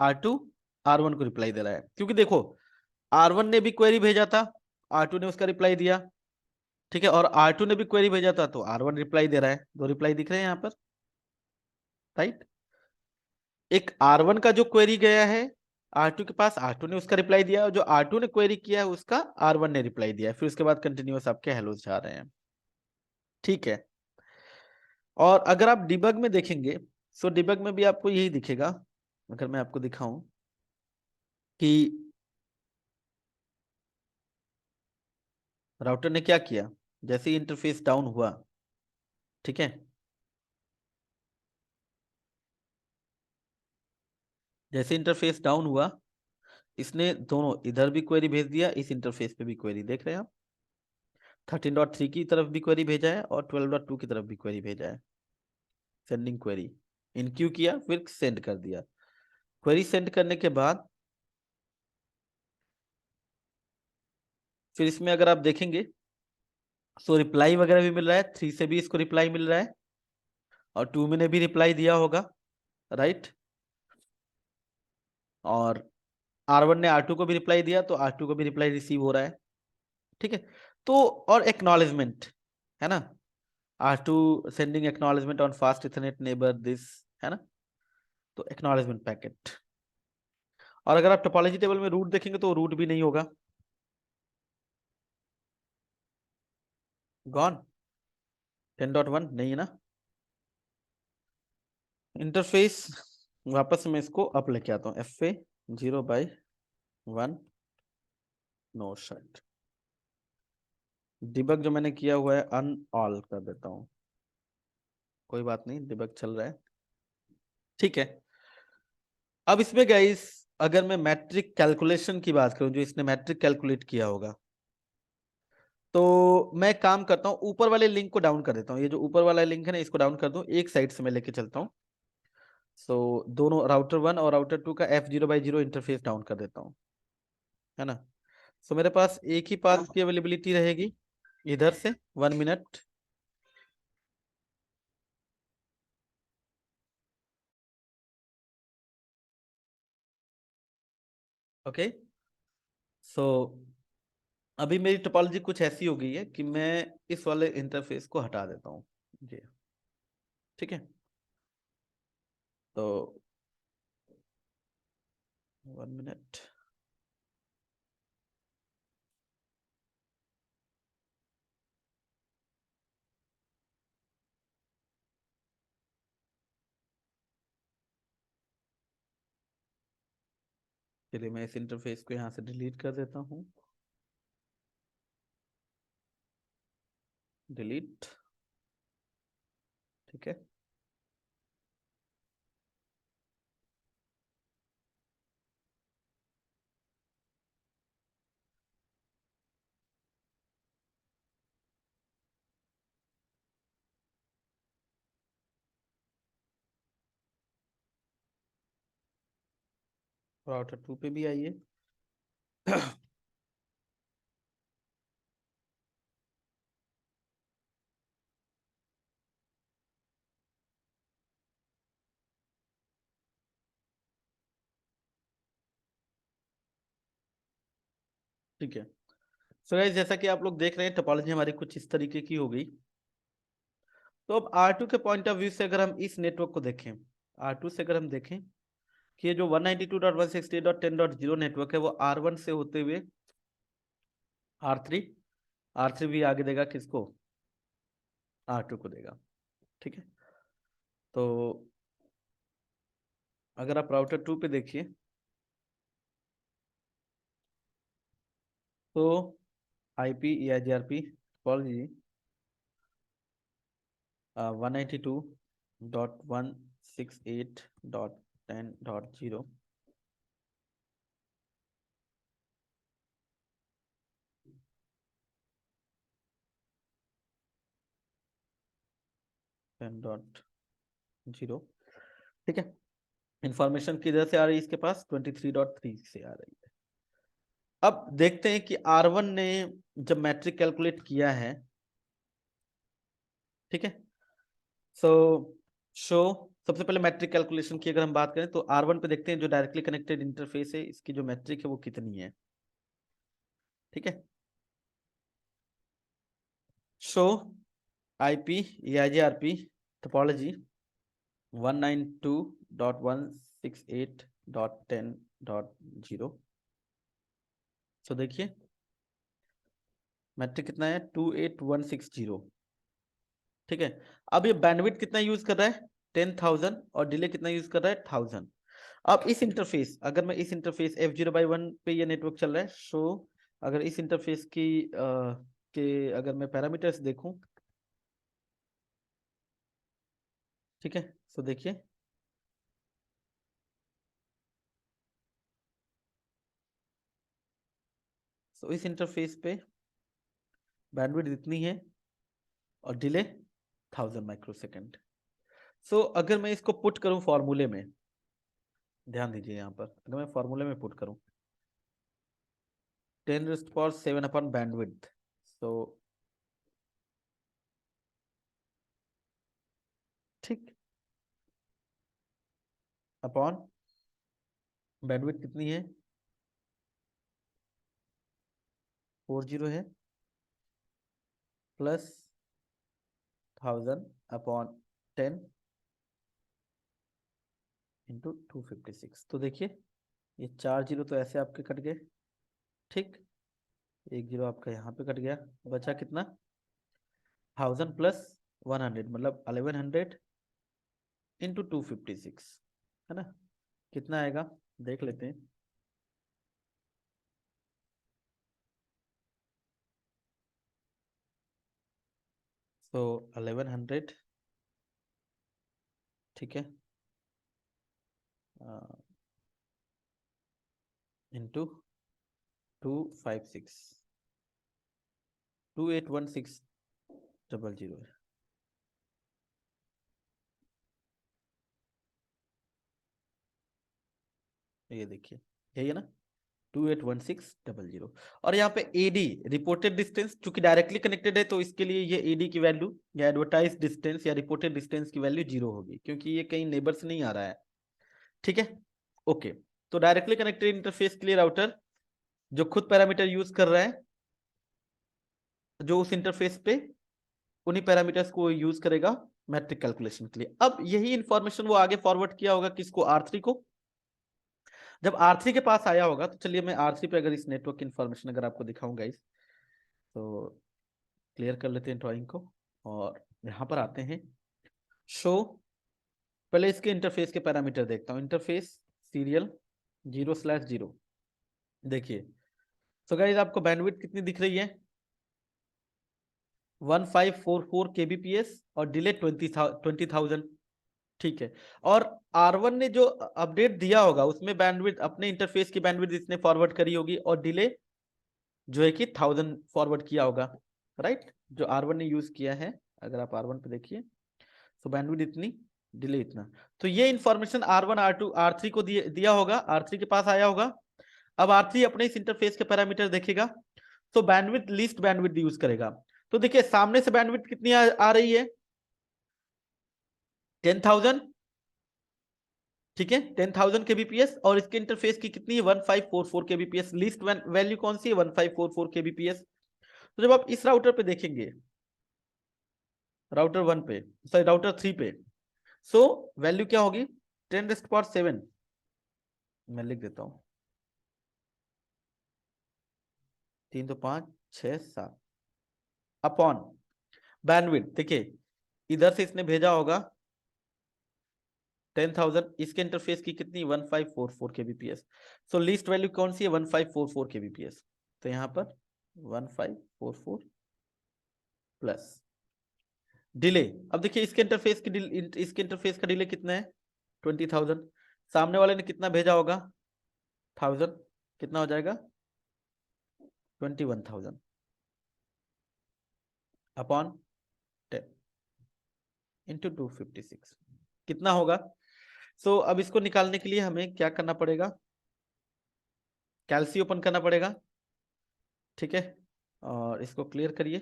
R2 R1 को रिप्लाई दे रहा है। क्योंकि देखो R1 ने भी क्वेरी भेजा था, R2 ने उसका रिप्लाई दिया, ठीक है, और R2 ने भी क्वेरी भेजा था तो R1 रिप्लाई दे रहा है। दो रिप्लाई दिख रहे हैं यहाँ पर, राइट। एक R1 का जो क्वेरी गया है R2 के पास, R2 ने उसका रिप्लाई दिया, और जो R2 ने क्वेरी किया है उसका R1 ने रिप्लाई दिया, फिर उसके बाद कंटिन्यूअस आपके हेलोस जा रहे हैं, ठीक है। और अगर आप डिबग में देखेंगे, सो डिबग में भी आपको यही दिखेगा। अगर मैं आपको दिखाऊं कि राउटर ने क्या किया, जैसे ही इंटरफेस डाउन हुआ, ठीक है, जैसे इंटरफेस डाउन हुआ, इसने दोनों इधर भी क्वेरी भेज दिया, इस इंटरफेस पे भी क्वेरी, देख रहे हैं आप, 13.3 की तरफ भी क्वेरी भेजा है और 12.2 की तरफ भी क्वेरी भेजा है। सेंडिंग क्वेरी, इनक्यू किया, फिर सेंड कर दिया। क्वेरी सेंड करने के बाद फिर इसमें अगर आप देखेंगे, सो रिप्लाई वगैरह भी मिल रहा है, 3 से भी इसको रिप्लाई मिल रहा है, और 2 में ने भी रिप्लाई दिया होगा, राइट। और R1 ने R2 को भी रिप्लाई दिया, तो R2 को भी रिप्लाई रिसीव हो रहा है, ठीक है। तो और एक्नॉलेजमेंट है ना, R2 sending acknowledgement on fast Ethernet neighbour this, है ना, तो एक्नॉलेजमेंट पैकेट। और अगर आप टोपोलॉजी टेबल में रूट देखेंगे तो रूट भी नहीं होगा, गॉन, 10.1 नहीं है ना। इंटरफेस, वापस मैं इसको अप लेके आता हूँ, FA 0/1 नो शट। डिबग जो मैंने किया हुआ है अन ऑल कर देता हूँ, कोई बात नहीं, डिबग चल रहा है, ठीक है। अब इसमें गाइस अगर मैं मैट्रिक कैलकुलेशन की बात करूं, जो इसने मैट्रिक कैलकुलेट किया होगा, तो मैं काम करता हूँ, ऊपर वाले लिंक को डाउन कर देता हूँ। ये जो ऊपर वाला लिंक है ना, इसको डाउन कर दूं, एक साइड से मैं लेके चलता हूँ। सो दोनों राउटर 1 और राउटर 2 का F0/0 इंटरफेस डाउन कर देता हूँ, है ना। सो मेरे पास एक ही पाथ की अवेलेबिलिटी रहेगी इधर से, 1 मिनट, ओके। सो अभी मेरी टोपोलॉजी कुछ ऐसी हो गई है कि मैं इस वाले इंटरफेस को हटा देता हूँ, ये, ठीक है। तो 1 मिनट, चलिए मैं इस इंटरफेस को यहाँ से डिलीट कर देता हूँ, डिलीट, ठीक है। राउटर 2 पे भी आइए। ठीक है, सो गाइस जैसा कि आप लोग देख रहे हैं, टोपोलॉजी हमारी कुछ इस तरीके की हो गई। तो अब R2 के पॉइंट ऑफ व्यू से अगर हम इस नेटवर्क को देखें, R2 से अगर हम देखें कि ये जो 192.168.10.0 नेटवर्क है, वो R1 से होते हुए R3, R3 भी आगे देगा किसको, R2 को देगा, ठीक है। तो अगर आप राउटर 2 पे देखिए, तो IP EIGRP टोपोलॉजी 192.168.10.0, 10.0, ठीक है। इंफॉर्मेशन किधर से आ रही है इसके पास, 23.3 से आ रही है। अब देखते हैं कि R1 ने जब मैट्रिक कैलकुलेट किया है, ठीक है, सो शो सबसे पहले मैट्रिक कैलकुलेशन की अगर हम बात करें तो R1 पे देखते हैं जो डायरेक्टली कनेक्टेड इंटरफेस है इसकी जो मैट्रिक है वो कितनी है, ठीक है। Show IP EIGRP topology 192.168.10.0। सो देखिए मैट्रिक कितना है 28160, ठीक है। अब ये बैंडविड्थ कितना यूज कर रहा है 10,000 और डिले कितना यूज कर रहा है 1000। अब इस इंटरफेस, अगर मैं इस इंटरफेस F0/1 पे ये नेटवर्क चल रहा है, सो अगर इस इंटरफेस की के अगर मैं पैरामीटर्स देखूं, ठीक है, सो देखिए सो इस इंटरफेस पे बैंडविड्थ इतनी है और डिले 1000 माइक्रोसेकंड। सो अगर मैं इसको पुट करूं फॉर्मूले में, ध्यान दीजिए यहाँ पर, अगर मैं फॉर्मूले में पुट करूं 10⁻⁷ अपॉन बैंडविड्थ, सो ठीक, अपॉन बैंडविड्थ कितनी है 40 है, प्लस 1000 अपॉन 10 इंटू 256। तो देखिए ये 4 जीरो तो ऐसे आपके कट गए, ठीक, एक जीरो आपका यहाँ पे कट गया, बचा कितना 1000 प्लस 100 मतलब 1100 इंटू 256, है ना, कितना आएगा देख लेते हैं। सो 1100, ठीक है, इंटू 256, 281600 है, ये देखिए यही है ना 281600। और यहाँ पे एडी रिपोर्टेड डिस्टेंस चूंकि डायरेक्टली कनेक्टेड है तो इसके लिए ये एडी की वैल्यू या एडवर्टाइज डिस्टेंस या रिपोर्टेड डिस्टेंस की वैल्यू 0 होगी क्योंकि ये कहीं नेबर से नहीं आ रहा है, ठीक है। ओके, तो डायरेक्टली कनेक्टेड इंटरफेस के लिए राउटर जो खुद पैरामीटर यूज कर रहा है, जो उस इंटरफेस पे उन्हीं पैरामीटर्स को यूज करेगा मैट्रिक कैलकुलेशन के लिए। अब यही इंफॉर्मेशन वो आगे फॉरवर्ड किया होगा किसको, R3 को। जब R3 के पास आया होगा तो चलिए मैं R3 पे अगर इस नेटवर्क की इंफॉर्मेशन अगर आपको दिखाऊंगा इस, तो क्लियर कर लेते हैं ड्राइंग को और यहाँ पर आते हैं। शो पहले इसके इंटरफेस के पैरामीटर देखता हूँ, इंटरफेस सीरियल 0/0। देखिए तो गाइस आपको बैंडविड्थ कितनी दिख रही है 1544 kbps और डिले 20,000, ठीक है। और R1 ने जो अपडेट दिया होगा उसमें बैंडविड्थ अपने इंटरफेस की बैंडविड्थ इसने फॉरवर्ड करी होगी और डिले जो है कि 1000 फॉरवर्ड किया होगा, राइट, जो R1 ने यूज किया है। अगर आप R1 पे देखिए तो बैंडविड्थ इतनी, डिले इतना, तो ये इंफॉर्मेशन R1 R2 R3 को दिया होगा, R3 के पास आया होगा। अब R3 अपने इस इंटरफेस के पैरामीटर देखेगा तो बैंडविड्थ लीस्ट बैंडविड्थ यूज करेगा। तो देखिए सामने से बैंडविड्थ कितनी आ रही है 10,000, ठीक है, 10,000 kbps और इसके इंटरफेस की कितनी है 1544 kbps, लीस्ट वैल्यू कौन सी है 1544 kbps। तो जब आप इस राउटर पे देखेंगे, राउटर 1 पे, सॉरी राउटर 3 पे, सो वैल्यू क्या होगी 10⁻⁷, मैं लिख देता हूं 3 तो 5 6 7 अपॉन बैंडविड्थ। देखिए इधर से इसने भेजा होगा 10,000, इसके इंटरफेस की कितनी 1544 kbps, सो लीस्ट वैल्यू कौन सी है 1544 kbps, तो यहां पर 1544 प्लस डिले। अब देखिए इसके इंटरफेस का डिले कितना है 20,000, सामने वाले ने कितना भेजा होगा 1000, कितना हो जाएगा 21,000 अपॉन 10 इंटू 256 कितना होगा सो अब इसको निकालने के लिए हमें क्या करना पड़ेगा, कैल्सी ओपन करना पड़ेगा, ठीक है। और इसको क्लियर करिए।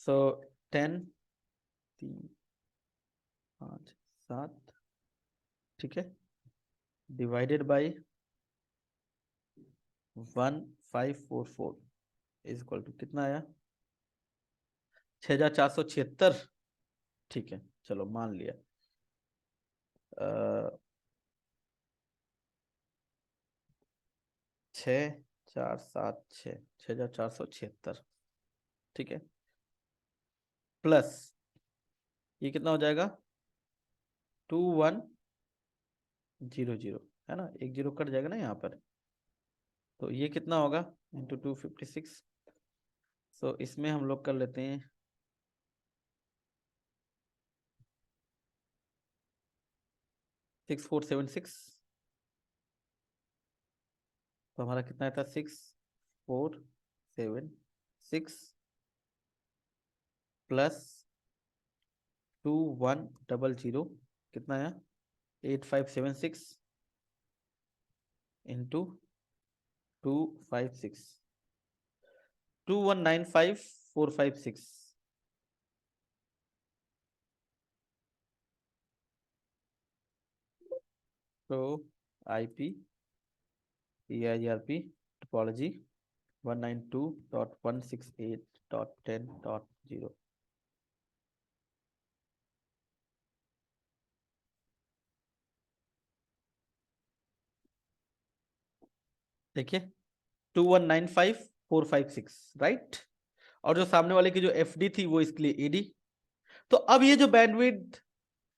सो 10, 3, 5, 7, ठीक है, divided by 1544 is equal to कितना आया, 6476। ठीक है, चलो मान लिया। 6476, 6476, ठीक है, प्लस ये कितना हो जाएगा, 2100, है ना, एक जीरो कट जाएगा ना यहाँ पर, तो ये कितना होगा इंटू 256। सो इसमें हम लोग कर लेते हैं 6476, तो हमारा कितना था 6476 प्लस 2100 कितना आया 8576 इंटू 256, 2195456। तो IP EIRP टोपोलॉजी 192.168.10.0। देखिए 2195456, राइट। और जो सामने वाले की जो FD थी वो इसके लिए AD। तो अब ये जो बैंडविड्थ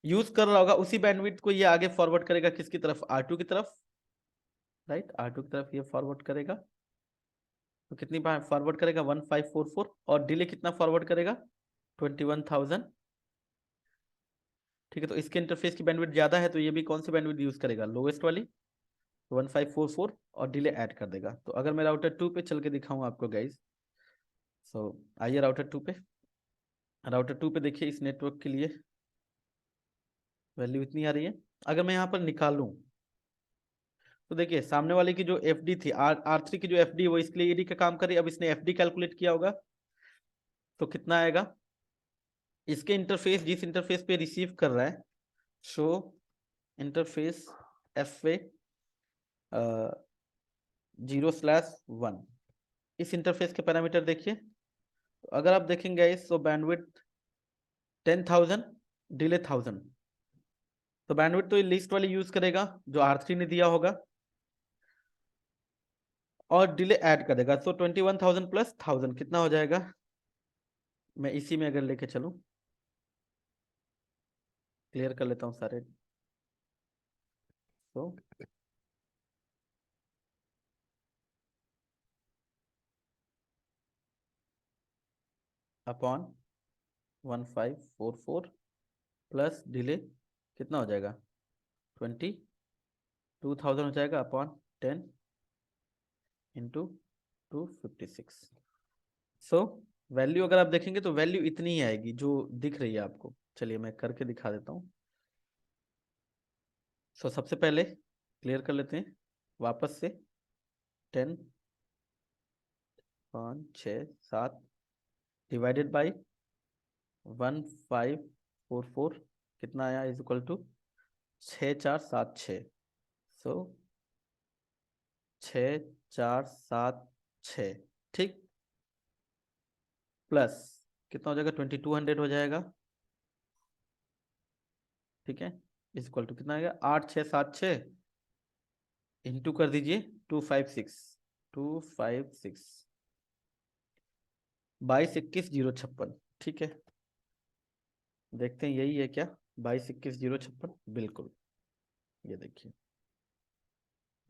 यूज कर रहा होगा उसी बैंडविड्थ को ये आगे फॉरवर्ड करेगा किसकी तरफ, R2 की तरफ, राइट, R2 की तरफ ये फॉरवर्ड करेगा। तो कितनी बार फॉरवर्ड करेगा 1544, और डिले कितना फॉरवर्ड करेगा 21,000, ठीक है। तो इसके इंटरफेस की बैंडविड्थ ज्यादा है तो ये भी कौन सी बैंडविड्थ यूज करेगा, लोएस्ट वाली, 1544, और डिले ऐड कर देगा। तो अगर मैं राउटर 2 पे चल के दिखाऊं आपको गाइज, सो आइए राउटर 2 पे। राउटर 2 पे देखिए इस नेटवर्क के लिए वैल्यू इतनी आ रही है। अगर मैं यहाँ पर निकालूं तो देखिए सामने वाले की जो FD थी, R3 की जो FD है वो इसके लिए AD का काम करे। अब इसने FD कैलकुलेट किया होगा तो कितना आएगा, इसके इंटरफेस जिस इंटरफेस पे रिसीव कर रहा है, शो इंटरफेस FA 0/1, इस इंटरफेस के पैरामीटर देखिए। तो अगर आप देखेंगे इस, तो बैंडविड्थ 10,000, डिले 1000, तो बैंडविड्थ तो ये लिस्ट वाली यूज करेगा जो R3 ने दिया होगा, और डिले ऐड कर देगा। तो 21,000 प्लस 1000 कितना हो जाएगा, मैं इसी में अगर लेके चलूं, क्लियर कर लेता हूं सारे। तो अपॉन 1544 प्लस डिले कितना हो जाएगा 22,000 हो जाएगा अपॉन 10 इंटू 256। सो वैल्यू अगर आप देखेंगे तो वैल्यू इतनी ही आएगी जो दिख रही है आपको। चलिए मैं करके दिखा देता हूँ। सो सबसे पहले क्लियर कर लेते हैं वापस से, 10, 5, 6, 7 डिवाइडेड बाई 1544 कितना आया इज इक्वल टू 6476। सो 6476, ठीक, प्लस कितना हो जाएगा 2200 हो जाएगा, ठीक है, इज इक्वल टू कितना आएगा 8676 इंटू कर दीजिए 256, 256 22, 21, 056, ठीक है। देखते हैं यही है क्या, 22, 21, 056, बिल्कुल, ये देखिए,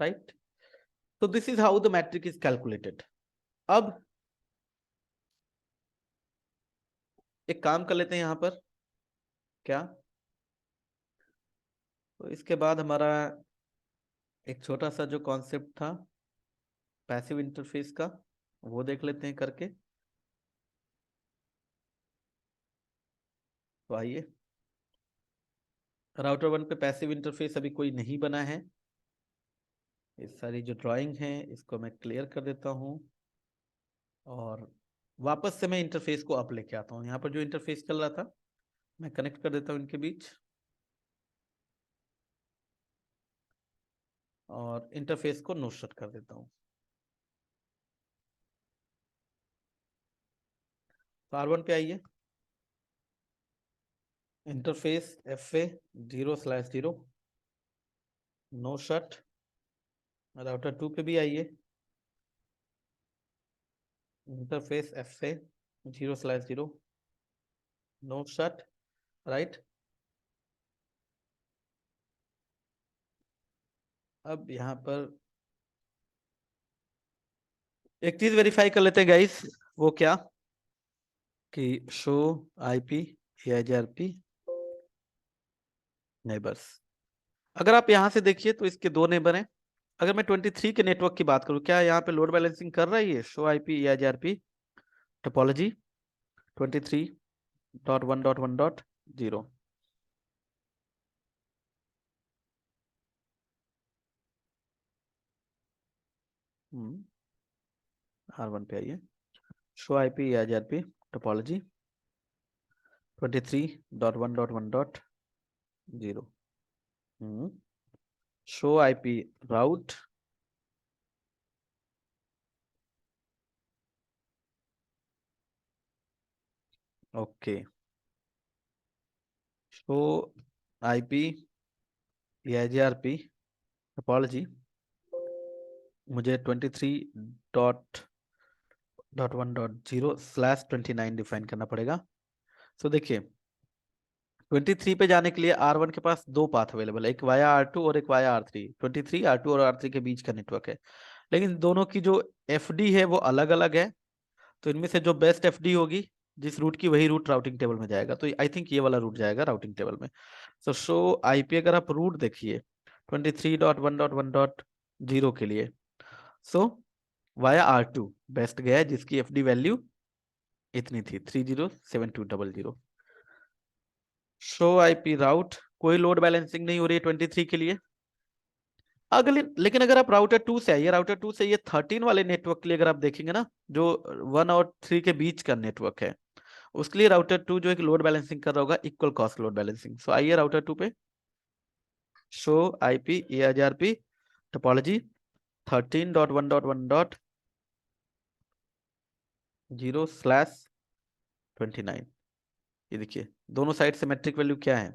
राइट। तो this is how the metric is calculated. अब एक काम कर लेते हैं यहाँ पर, क्या, तो इसके बाद हमारा एक छोटा सा जो कॉन्सेप्ट था पैसिव इंटरफेस का वो देख लेते हैं करके। तो आइए राउटर 1 पे पैसिव इंटरफेस अभी कोई नहीं बना है। ये सारी जो ड्राइंग है इसको मैं क्लियर कर देता हूँ और वापस से मैं इंटरफेस को अप लेके आता हूँ। यहाँ पर जो इंटरफेस चल रहा था मैं कनेक्ट कर देता हूँ इनके बीच और इंटरफेस को नो शट कर देता हूँ। तो R1 पे आइए, interface FA 0/0 no shut. Router 2 पे भी आइए, interface FA 0/0 no shut, right. अब यहाँ पर एक चीज वेरीफाई कर लेते हैं गाइस, वो क्या कि शो IP AIGRP नेबर्स। अगर आप यहां से देखिए तो इसके दो नेबर हैं। अगर मैं 23 के नेटवर्क की बात करूं, क्या यहाँ पे लोड बैलेंसिंग कर रहा है ये show IP AIGRP topology 23.1.1.0? R1 पे आइए, show IP AIGRP topology 23.1.1.0। Show IP route, okay. Show IP AIGRP topology मुझे 23.1.0/29 डिफाइन करना पड़ेगा। तो देखिए 23 पे जाने के लिए R1 के पास दो पाथ अवेलेबल है, एक वाया R2 और एक वाया R3। 23 R2 और R3 के बीच का नेटवर्क है, लेकिन दोनों की जो FD है वो अलग अलग है। तो इनमें से जो बेस्ट FD होगी जिस रूट की, वही रूट राउटिंग टेबल में जाएगा। तो आई थिंक ये वाला रूट जाएगा राउटिंग टेबल में। तो शो IP अगर आप रूट देखिए 23.1.1.0 के लिए, सो वाया R2 बेस्ट गया है, जिसकी FD वैल्यू इतनी थी 307200। शो IP राउट कोई लोड बैलेंसिंग नहीं हो रही है 23 के लिए। अगले लेकिन अगर आप राउटर 2 से आइए, राउटर 2 से ये 13 वाले नेटवर्क के लिए अगर आप देखेंगे ना, जो 1 और 3 के बीच का नेटवर्क है, उसके लिए राउटर 2 जो एक लोड बैलेंसिंग कर रहा होगा इक्वल कॉस्ट लोड बैलेंसिंग। सो आइए राउटर 2 पे, शो IP AIGRP टोपोलॉजी 13.1.1.0/29। ये देखिए दोनों साइड से मेट्रिक वैल्यू क्या है,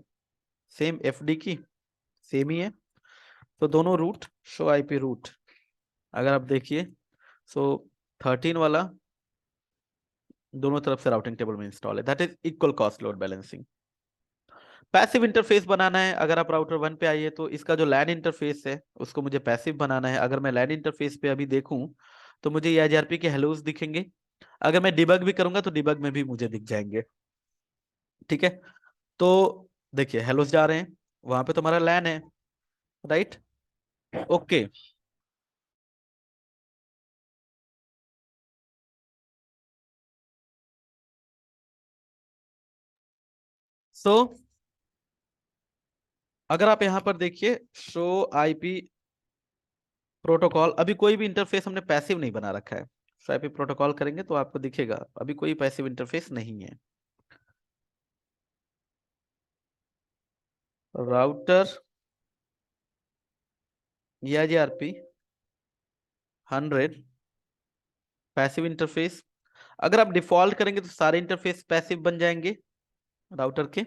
सेम FD की सेम ही है। तो दोनों रूट शो IP रूट अगर आप देखिए, सो 13 वाला दोनों तरफ से राउटिंग टेबल में इंस्टॉल है, that is equal cost load balancing. Passive interface बनाना है, अगर आप राउटर 1 पे आइए तो इसका जो लैन इंटरफेस है उसको मुझे पैसिव बनाना है। अगर मैं लैन इंटरफेस पे अभी देखूं तो मुझे AIGRP के हेलोस दिखेंगे। अगर मैं डिबग भी करूंगा तो डिबग में भी मुझे दिख जाएंगे। ठीक है, तो देखिए हेलोस जा रहे हैं, वहां पे तो हमारा लैन है, राइट। ओके, सो अगर आप यहां पर देखिए शो IP प्रोटोकॉल, अभी कोई भी इंटरफेस हमने पैसिव नहीं बना रखा है। शो IP प्रोटोकॉल करेंगे तो आपको दिखेगा अभी कोई पैसिव इंटरफेस नहीं है। राउटर EIGRP 100 पैसिव इंटरफेस, अगर आप डिफॉल्ट करेंगे तो सारे इंटरफेस पैसिव बन जाएंगे राउटर के।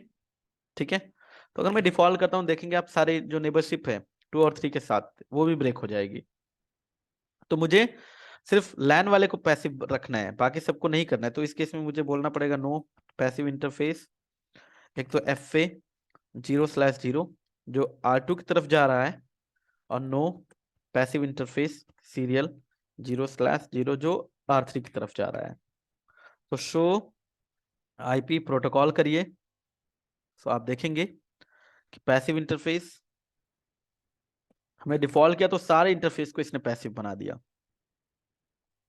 ठीक है, तो अगर मैं डिफॉल्ट करता हूं देखेंगे आप सारे जो नेबरशिप है 2 और 3 के साथ वो भी ब्रेक हो जाएगी। तो मुझे सिर्फ लैन वाले को पैसिव रखना है, बाकी सबको नहीं करना है। तो इस केस में मुझे बोलना पड़ेगा नो पैसिव इंटरफेस। एक तो FA 0/0 जो R2 की तरफ जा रहा है, और नो पैसिव इंटरफेस सीरियल 0/0 जो R3 की तरफ जा रहा है। तो शो IP प्रोटोकॉल करिए, तो आप देखेंगे कि पैसिव इंटरफेस हमें डिफॉल्ट किया तो सारे इंटरफेस को इसने पैसिव बना दिया।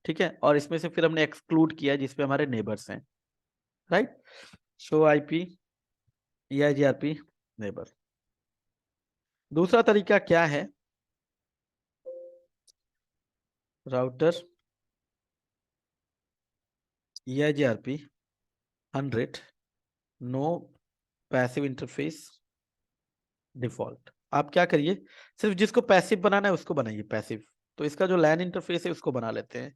ठीक है, और इसमें से फिर हमने एक्सक्लूड किया जिसपे हमारे नेबर्स हैं, right. Show IP EIGRP neighbour, दूसरा तरीका क्या है, router EIGRP 100, no passive interface default. आप क्या करिए, सिर्फ जिसको पैसिव बनाना है उसको बनाइए पैसिव। तो इसका जो लैन इंटरफेस है उसको बना लेते हैं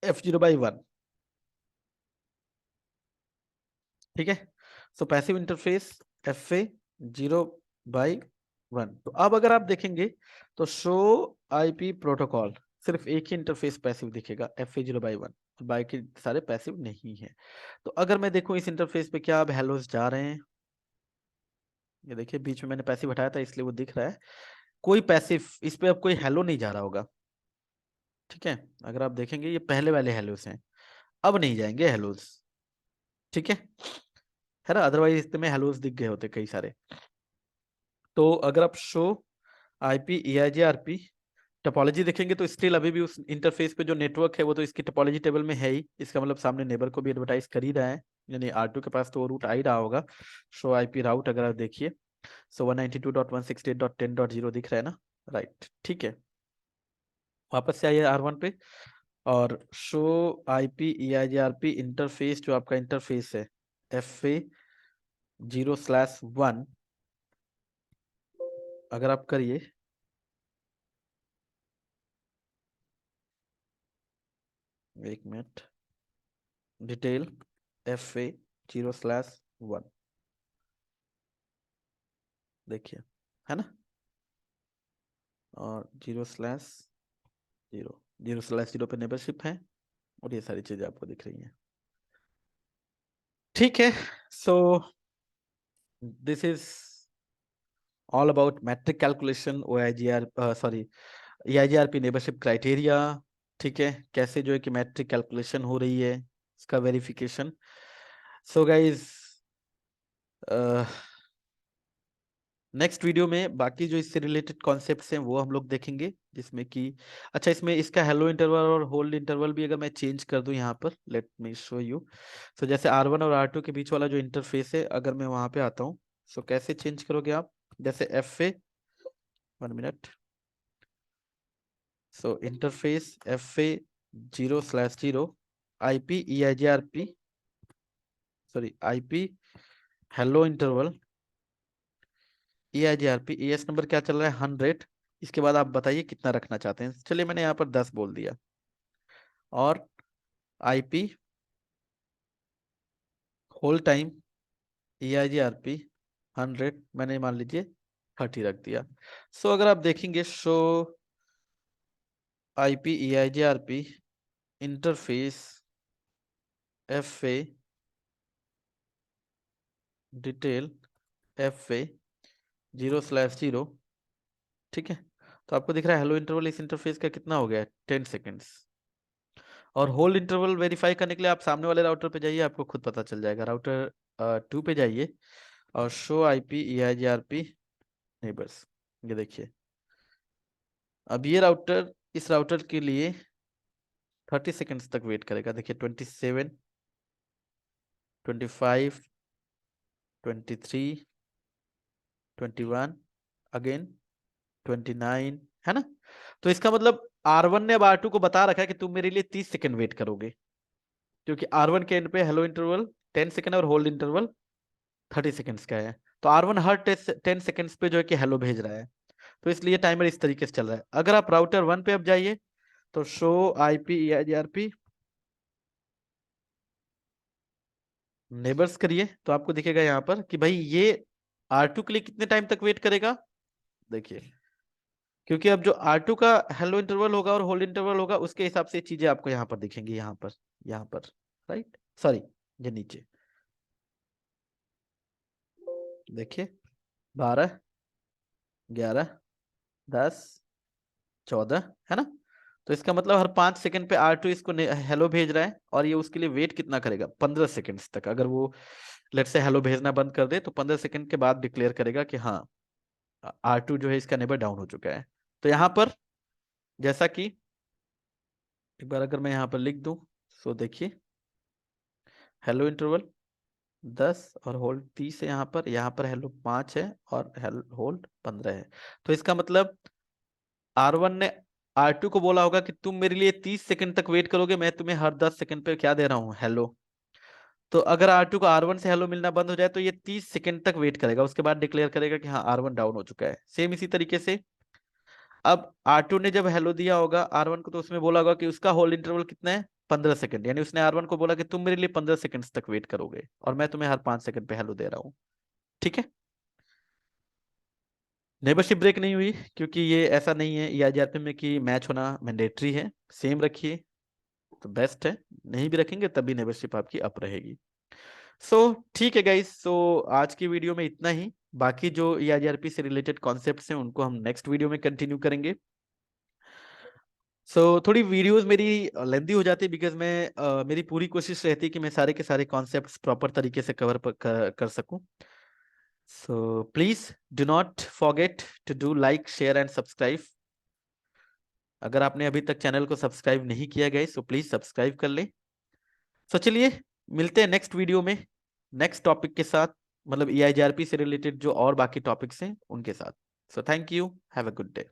F0/1। ठीक है, सो पैसिव इंटरफेस FA0/1। तो अब अगर आप देखेंगे तो शो IP प्रोटोकॉल, सिर्फ एक ही इंटरफेस पैसिव दिखेगा FA0/1, बाकी सारे पैसिव नहीं है। तो अगर मैं देखूं इस इंटरफेस पे क्या अब हेलोस जा रहे हैं, ये देखिए बीच में मैंने पैसिव हटाया था इसलिए वो दिख रहा है, कोई पैसिव इस पे अब कोई हेलो नहीं जा रहा होगा। ठीक है, अगर आप देखेंगे ये पहले वाले हेलोस हैं, अब नहीं जाएंगे हेलोस। ठीक है ना, अदरवाइज इसमें हेलोस दिख गए होते कई सारे। तो अगर आप शो IP EIGRP टोपोलॉजी देखेंगे तो स्टिल अभी भी उस इंटरफेस पे जो नेटवर्क है वो तो इसकी टोपोलॉजी टेबल में है ही, इसका मतलब सामने नेबर को भी एडवर्टाइज कर ही रहा है, यानी R2 के पास तो वो रूट आ ही रहा होगा। शो IP राउट अगर आप देखिए, सो 192.168.10.0 दिख रहा है ना, राइट। ठीक है, वापस से आइए R1 पे, और शो IP EIGRP इंटरफेस, जो आपका इंटरफेस है FA0/1, अगर आप करिए, एक मिनट, डिटेल FA0/1 देखिए, है ना, और 0/0, 0/0 पे नेबरशिप है, और ये सारी चीजें आपको दिख रही हैं। ठीक है, so this is all about metric calculation, sorry EIGRP neighbourship criteria. ठीक है, कैसे जो है कि मैट्रिक कैलकुलेशन हो रही है, इसका verification. So guys, next video में बाकी जो इससे रिलेटेड कॉन्सेप्ट्स हैं वो हम लोग देखेंगे, जिसमें कि अच्छा, इसमें इसका हेलो इंटरवल और होल्ड इंटरवल भी अगर मैं चेंज कर दूं यहाँ पर, लेट मी शो यू। सो जैसे R1 और R2 के बीच वाला जो इंटरफेस है, अगर मैं वहां पे आता हूँ, सो कैसे चेंज करोगे आप, जैसे FA, 1 minute, so interface FA0/0 IP EIGRP, sorry IP hello interval EIGRP, ES number क्या चल रहा है, 100। इसके बाद आप बताइए कितना रखना चाहते हैं, चलिए मैंने यहाँ पर 10 बोल दिया, और IP होल टाइम EIGRP 100 मैंने मान लीजिए 30 रख दिया। सो अगर आप देखेंगे, show IP EIGRP interface FA detail FA0/0, ठीक है, तो आपको दिख रहा है हेलो इंटरवल इस इंटरफेस का कितना हो गया, 10 सेकेंड्स। और होल्ड इंटरवल वेरीफाई करने के लिए आप सामने वाले राउटर पे जाइए, आपको खुद पता चल जाएगा, राउटर 2 पे जाइए, और शो IP EIGRP नेबर्स, ये देखिए, अब ये राउटर इस राउटर के लिए 30 सेकेंड्स तक वेट करेगा। देखिए 27, 25, 23, 21, अगेन 29, है ना। तो इसका मतलब R1 ने अब R2 को बता रखा है कि तुम मेरे लिए 30 सेकेंड वेट करोगे, क्योंकि R1 के एंड पे हेलो इंटरवल 10 सेकेंड और होल्ड इंटरवल 30 सेकेंड्स का है। तो R1 हर 10 सेकेंड्स पे जो है कि हेलो भेज रहा है, तो इसलिए टाइमर इस तरीके से चल रहा है। अगर आप राउटर 1 पे अब जाइए, तो शो IP EIGRP नेबर्स करिए, तो आपको दिखेगा यहाँ पर कि भाई ये R2 के लिए कितने टाइम तक वेट करेगा। देखिए, क्योंकि अब जो R2 का हेलो इंटरवल होगा और होल्ड इंटरवल होगा, उसके हिसाब से चीजें आपको यहाँ पर दिखेंगी, यहाँ पर, राइट, सॉरी, ये नीचे देखिए, 12, 11, 10, 14, है ना। तो इसका मतलब हर 5 सेकंड पे R2 इसको हेलो भेज रहा है, और ये उसके लिए वेट कितना करेगा, 15 सेकंड्स तक। अगर वो लेट से हेलो भेजना बंद कर दे तो 15 सेकंड के बाद डिक्लेयर करेगा कि हाँ, R2 जो है इसका नेबर डाउन हो चुका है। तो यहाँ पर जैसा कि एक बार अगर मैं यहाँ पर लिख दूं, सो देखिए, हेलो इंटरवल 10 और होल्ड 30 है यहाँ पर हेलो 5 है और होल्ड 15 है। तो इसका मतलब R1 ने R2 को बोला होगा कि तुम मेरे लिए 30 सेकंड तक वेट करोगे, मैं तुम्हें हर 10 सेकंड पे क्या दे रहा हूँ, हेलो। तो अगर R2 को R1 से हेलो मिलना बंद हो जाए तो ये 30 सेकंड तक वेट करेगा, उसके बाद डिक्लेयर करेगा कि हाँ R1 डाउन हो चुका है। सेम इसी तरीके से अब R2 ने जब हेलो दिया होगा R1 को, तो उसमें बोला होगा कि उसका होल्ड इंटरवल कितना है, 15 सेकंड। यानी उसने R1 को बोला कि तुम मेरे लिए 15 सेकंड तक वेट करोगे और मैं तुम्हें हर 5 सेकंड पे हेलो दे रहा हूँ। ठीक है। नेबरशिप ब्रेक नहीं हुई, क्योंकि ये ऐसा नहीं है EIGRP में कि मैच होना मैंडेटरी है। सेम रखिए तो बेस्ट है, नहीं भी रखेंगे तब भी नेबरशिप आपकी अप रहेगी। सो ठीक है गाइस, सो आज की वीडियो में इतना ही। बाकी जो EIGRP से रिलेटेड कॉन्सेप्ट्स हैं उनको हम नेक्स्ट वीडियो में कंटिन्यू करेंगे। थोड़ी वीडियोस मेरी लेंदी हो जाती है, बिकॉज मैं मेरी पूरी कोशिश रहती है कि मैं सारे के सारे कॉन्सेप्ट्स प्रॉपर तरीके से कर सकूं। So please do not forget to do like share and subscribe. अगर आपने अभी तक चैनल को सब्सक्राइब नहीं किया गया सो प्लीज सब्सक्राइब कर ले। चलिए मिलते हैं नेक्स्ट वीडियो में नेक्स्ट टॉपिक के साथ, मतलब EIGRP से रिलेटेड जो और बाकी टॉपिक्स हैं उनके साथ। So thank you, have a good day.